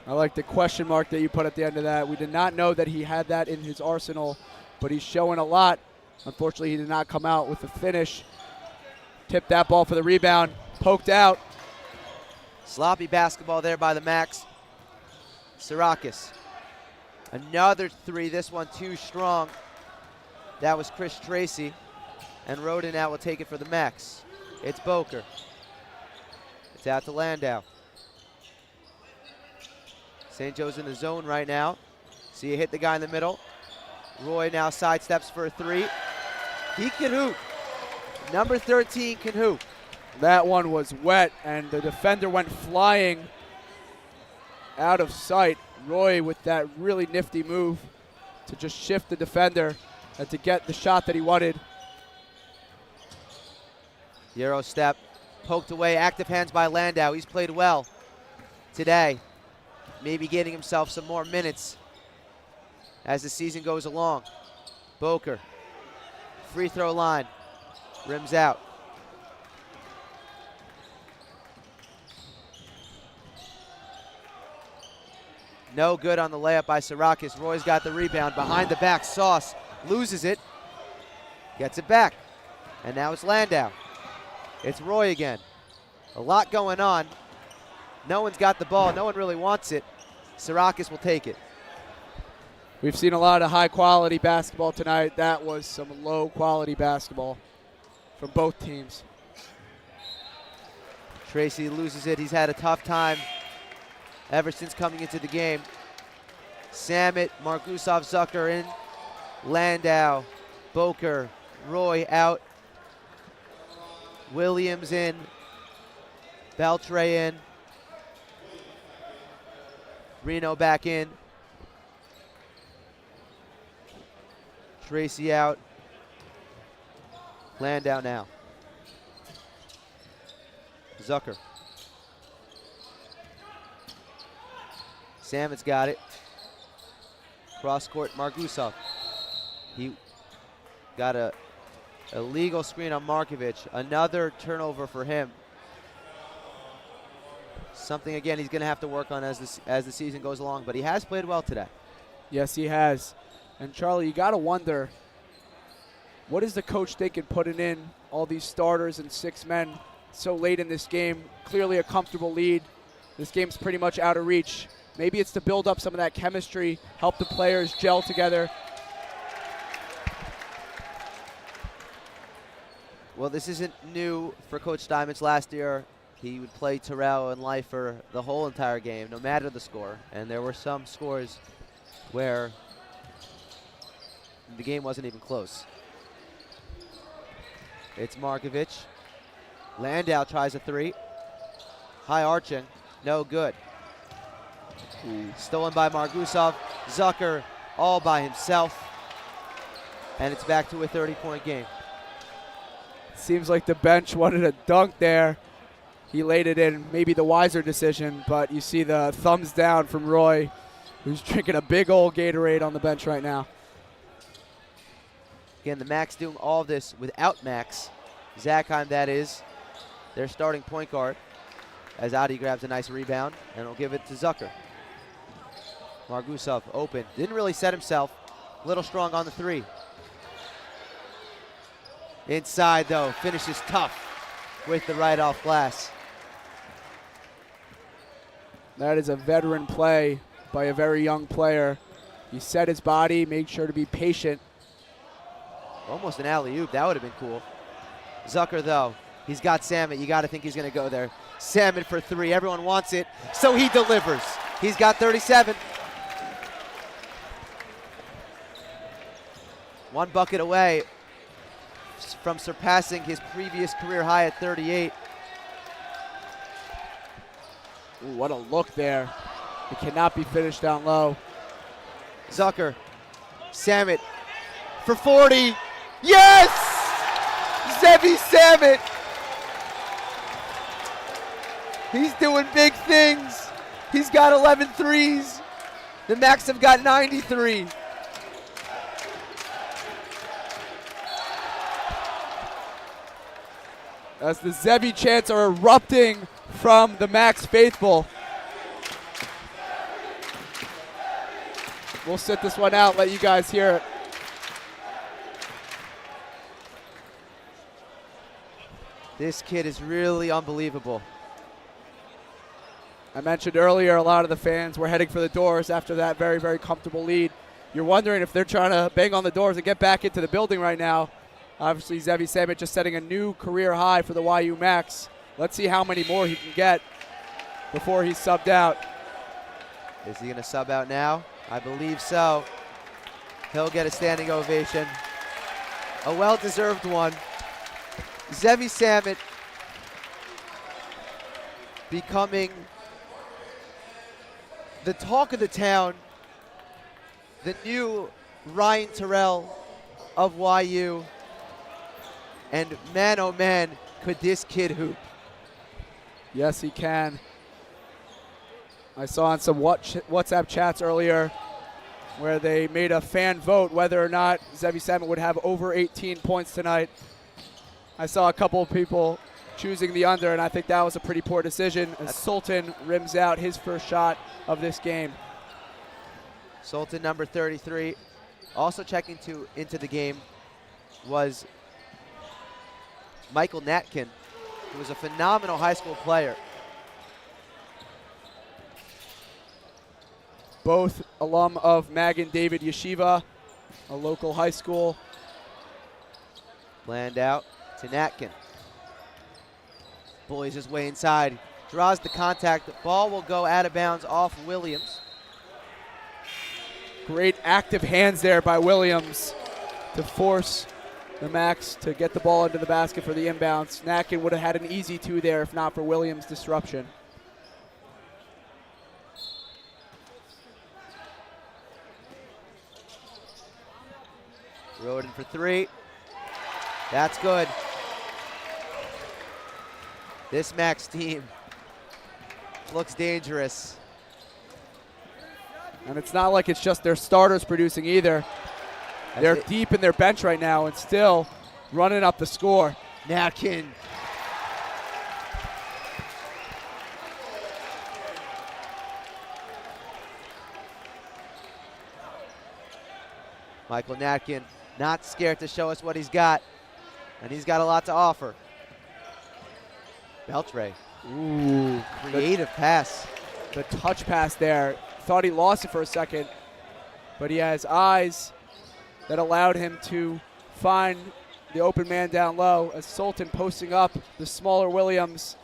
I like the question mark that you put at the end of that. We did not know that he had that in his arsenal, but he's showing a lot. Unfortunately, he did not come out with the finish. Tipped that ball for the rebound. Poked out. Sloppy basketball there by the Max. Sirakis. Another three, this one too strong. That was Chris Tracy. And Roden now will take it for the Max. It's Boker. It's out to Landau. St. Joe's in the zone right now. See you hit the guy in the middle. Roy now sidesteps for a three. He can hoop. Number 13 can hoop. That one was wet, and the defender went flying out of sight. Roy with that really nifty move to just shift the defender and to get the shot that he wanted. Euro step, poked away, active hands by Landau. He's played well today. Maybe getting himself some more minutes as the season goes along. Boker, free throw line, rims out. No good on the layup by Sirakis. Roy's got the rebound. Behind the back, Sauce loses it. Gets it back. And now it's Landau. It's Roy again. A lot going on. No one's got the ball. No one really wants it. Sirakis will take it. We've seen a lot of high-quality basketball tonight. That was some low-quality basketball from both teams. Tracy loses it. He's had a tough time ever since coming into the game. Samet, Margusov, Zucker in. Landau, Boker, Roy out. Williams in. Beltre in. Reno back in. Tracy out. Landau now. Zucker. Samet's got it. Cross court, Margusov. He got a illegal screen on Markovic. Another turnover for him. Something again he's going to have to work on as the season goes along, but he has played well today. Yes, he has. And Charlie, you got to wonder, what is the coach thinking putting in all these starters and 6 men so late in this game? Clearly a comfortable lead. This game's pretty much out of reach. Maybe it's to build up some of that chemistry, help the players gel together. Well, this isn't new for Coach Steinmetz. Last year, he would play Terrell and Leifer the whole entire game, no matter the score. And there were some scores where the game wasn't even close. It's Markovic. Landau tries a 3. High arching, no good. Stolen by Margusov. Zucker all by himself. And it's back to a 30-point game. Seems like the bench wanted a dunk there. He laid it in, maybe the wiser decision, but you see the thumbs down from Roy, who's drinking a big old Gatorade on the bench right now. Again, the Max doing all of this without Max. Zackheim, that is, their starting point guard, as Adi grabs a nice rebound, and will give it to Zucker. Margusov open. Didn't really set himself. A little strong on the 3. Inside, though, finishes tough with the right off glass. That is a veteran play by a very young player. He set his body, made sure to be patient. Almost an alley-oop. That would have been cool. Zucker, though, he's got Samet. You got to think he's going to go there. Samet for 3. Everyone wants it, so he delivers. He's got 37. One bucket away from surpassing his previous career high at 38. Ooh, what a look there. It cannot be finished down low. Zucker, Samet for 40. Yes! Zevi Samet. He's doing big things. He's got 11 threes. The Max have got 93. As the Zevi chants are erupting from the Max faithful. We'll sit this one out, let you guys hear it. This kid is really unbelievable. I mentioned earlier a lot of the fans were heading for the doors after that very, very comfortable lead. You're wondering if they're trying to bang on the doors and get back into the building right now. Obviously, Zevi Samet just setting a new career high for the YU Max. Let's see how many more he can get before he's subbed out. Is he going to sub out now? I believe so. He'll get a standing ovation. A well-deserved one. Zevi Samet the talk of the town, the new Ryan Terrell of YU. And man, oh man, could this kid hoop. Yes, he can. I saw on some WhatsApp chats earlier where they made a fan vote whether or not Zevi Samet would have over 18 points tonight. I saw a couple of people choosing the under, and I think that was a pretty poor decision as Sultan rims out his first shot of this game. Sultan, number 33. Also checking into the game was Michael Natkin, who was a phenomenal high school player. Both alum of Magen David Yeshiva, a local high school. Land out to Natkin. Bullies his way inside, draws the contact. The ball will go out of bounds off Williams. Great active hands there by Williams to force the Max to get the ball into the basket for the inbounds. Natkin would have had an easy 2 there if not for Williams' disruption. Roden for 3. That's good. This Max team looks dangerous. And it's not like it's just their starters producing either. They're deep in their bench right now and still running up the score. Natkin. Michael Natkin not scared to show us what he's got, and he's got a lot to offer. Beltray. Ooh. Creative pass. The touch pass there. Thought he lost it for a second, but he has eyes that allowed him to find the open man down low as Sultan posting up the smaller Williams.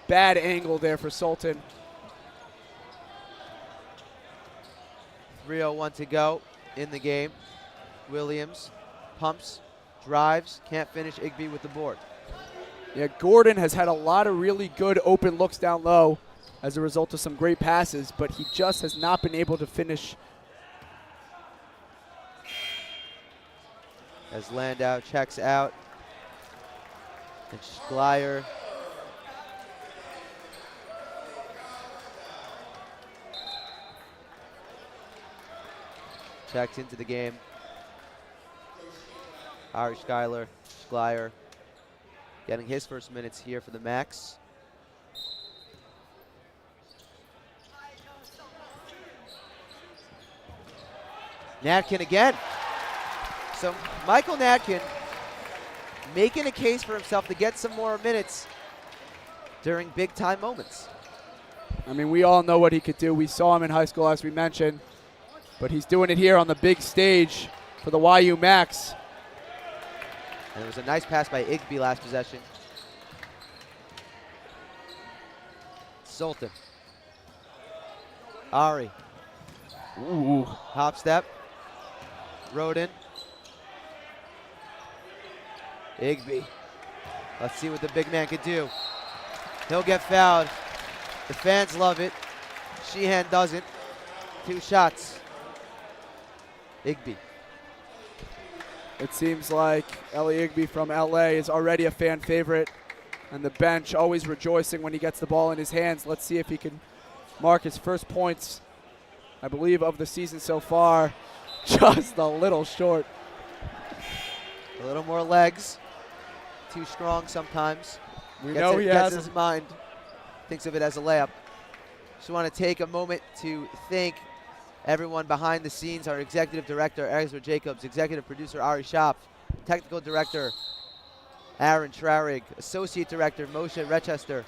Bad angle there for Sultan. 3:01 to go in the game. Williams pumps, drives, can't finish. Igby with the board. Yeah, Gordon has had a lot of really good open looks down low as a result of some great passes, but he just has not been able to finish. As Landau checks out. And Schleier. Checks into the game. Ari Schleier getting his first minutes here for the Max. Natkin again. So Michael Natkin making a case for himself to get some more minutes during big time moments. I mean, we all know what he could do. We saw him in high school, as we mentioned, but he's doing it here on the big stage for the YU Max. And it was a nice pass by Igby last possession. Sultan. Ari. Ooh. Hop step. Roden. Igby. Let's see what the big man could do. He'll get fouled. The fans love it. Sheehan doesn't. 2 shots. Igby. It seems like Ellie Igby from LA is already a fan favorite, and the bench always rejoicing when he gets the ball in his hands. Let's see if he can mark his first points, I believe, of the season so far. Just a little short. A little more legs. Too strong sometimes. We know he has his mind. Thinks of it as a layup. Just want to take a moment to thank everyone behind the scenes, our executive director, Ezra Jacobs, executive producer, Ari Schopf, technical director, Aaron Traurig, associate director, Moishe Rechester,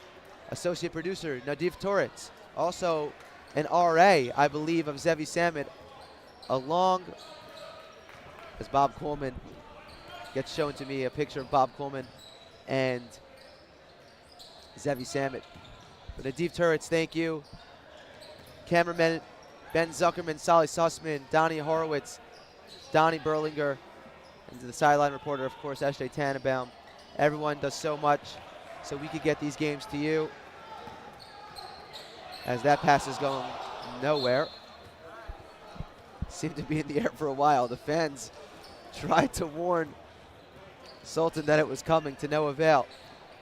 associate producer, Nadiv Turitz, also an RA, I believe, of Zevi Samet, along as Bob Coleman gets shown to me, a picture of Bob Coleman and Zevi Samet. But Nadiv Turitz, thank you. Cameraman, Ben Zukerman, Sally Sussman, Donny Horowitz, Donny Berlinger, and to the sideline reporter, of course, Eshe Tannenbaum. Everyone does so much so we could get these games to you. As that pass is going nowhere. Seemed to be in the air for a while. The fans tried to warn Sultan that it was coming, to no avail.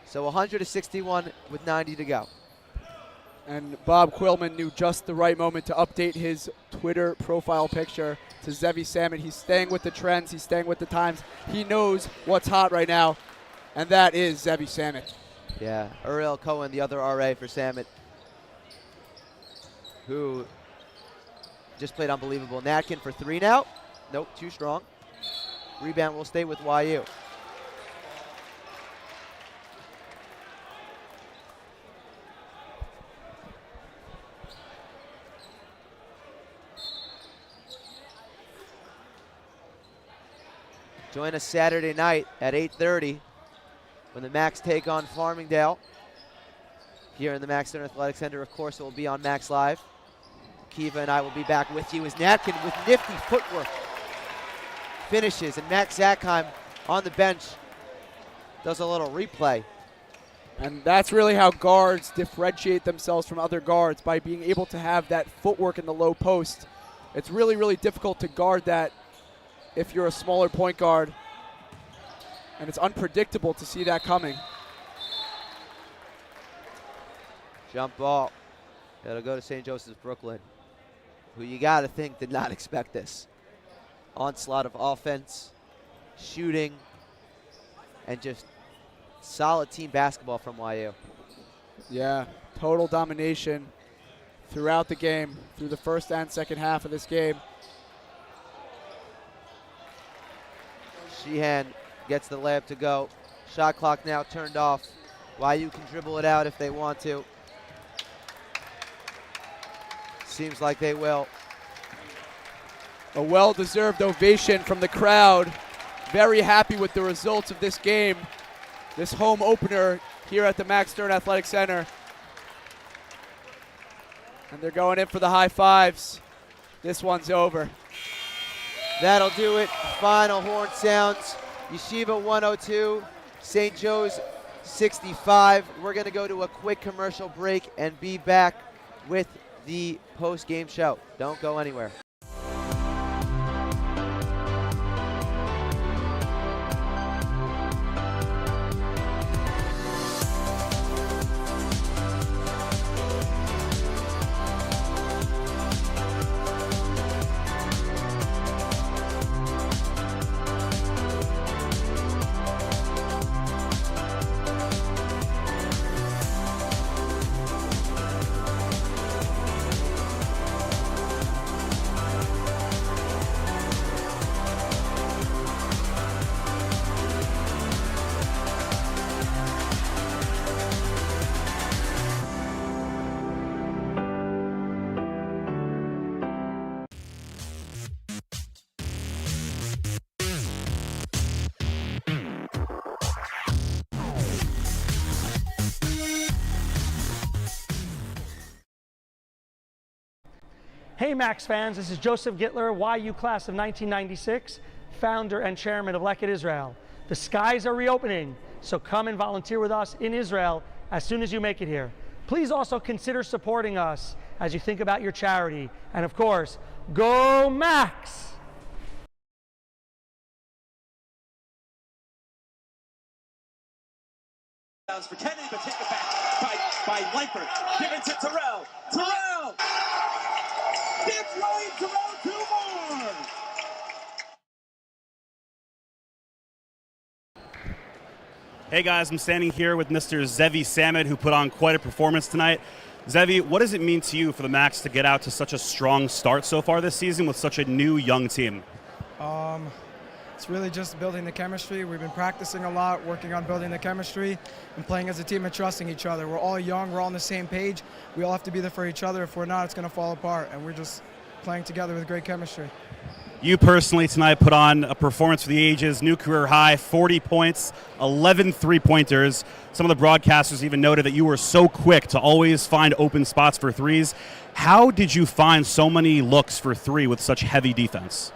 So 161 with 90 to go. And Bob Quillman knew just the right moment to update his Twitter profile picture to Zevi Salmon. He's staying with the trends. He's staying with the times. He knows what's hot right now, and that is Zevi Salmon. Yeah, Uriel Cohen, the other RA for Samet, who just played unbelievable. Natkin for 3 now. Nope, too strong. Rebound will stay with YU. Join us Saturday night at 8:30 when the Max take on Farmingdale. Here in the Max Stern Athletic Center, of course, it will be on Max Live. Akiva and I will be back with you as Natkin with nifty footwork finishes, and Max Zackheim on the bench does a little replay. And that's really how guards differentiate themselves from other guards, by being able to have that footwork in the low post. It's really, really difficult to guard that if you're a smaller point guard, and it's unpredictable to see that coming. Jump ball. It'll go to St. Joseph's Brooklyn, who you got to think did not expect this. Onslaught of offense, shooting, and just solid team basketball from YU. Yeah, total domination throughout the game, through the first and second half of this game. Sheehan gets the layup to go. Shot clock now turned off. YU can dribble it out if they want to. Seems like they will. A well-deserved ovation from the crowd. Very happy with the results of this game, this home opener here at the Max Stern Athletic Center. And they're going in for the high fives. This one's over. That'll do it. Final horn sounds. Yeshiva 102, St. Joe's 65. We're going to go to a quick commercial break and be back with the post-game show. Don't go anywhere. Hey Max fans, this is Joseph Gittler, YU class of 1996, founder and chairman of Leket Israel. The skies are reopening, so come and volunteer with us in Israel as soon as you make it here. Please also consider supporting us as you think about your charity. And of course, go Max! For Kennedy, but take it back by Leipert. Give it to Terrell. Terrell! It's right, Terrell, 2 more! Hey guys, I'm standing here with Mr. Zevi Samad, who put on quite a performance tonight. Zevi, what does it mean to you for the Max to get out to such a strong start so far this season with such a new young team? It's really just building the chemistry. We've been practicing a lot, working on building the chemistry and playing as a team and trusting each other. We're all young, we're all on the same page. We all have to be there for each other. If we're not, it's going to fall apart, and we're just playing together with great chemistry. You personally tonight put on a performance for the ages, new career high, 40 points, 11 three-pointers. Some of the broadcasters even noted that you were so quick to always find open spots for threes. How did you find so many looks for three with such heavy defense?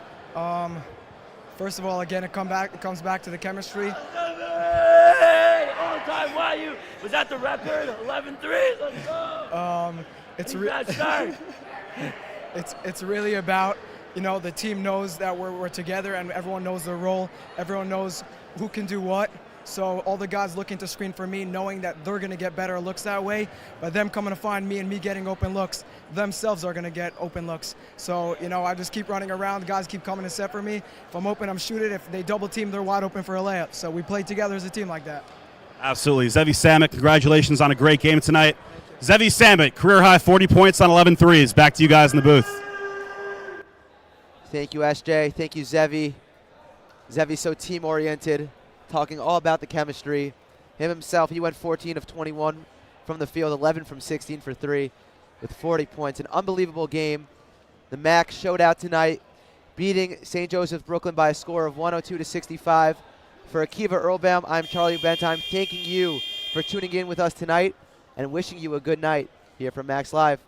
First of all, again, it comes back to the chemistry. All-time YU. Was that the record? 11 threes? Let's go. It's that start. It's really about, the team knows that we're together and everyone knows their role. Everyone knows who can do what. So all the guys looking to screen for me, knowing that they're going to get better looks that way, but them coming to find me and me getting open looks, themselves are going to get open looks. So, I just keep running around. Guys keep coming to set for me. If I'm open, I'm shooting. If they double team, they're wide open for a layup. So we play together as a team like that. Absolutely. Zevi Samit, congratulations on a great game tonight. Zevi Samit, career-high 40 points on 11 threes. Back to you guys in the booth. Thank you, SJ. Thank you, Zevi. Zevi's so team-oriented, talking all about the chemistry. Him himself, he went 14 of 21 from the field, 11 from 16 for 3 with 40 points. An unbelievable game. The MAC showed out tonight, beating St. Joseph's Brooklyn by a score of 102-65. For Akiva Erlbaum, I'm Charlie Bendheim, thanking you for tuning in with us tonight and wishing you a good night here from Max Live.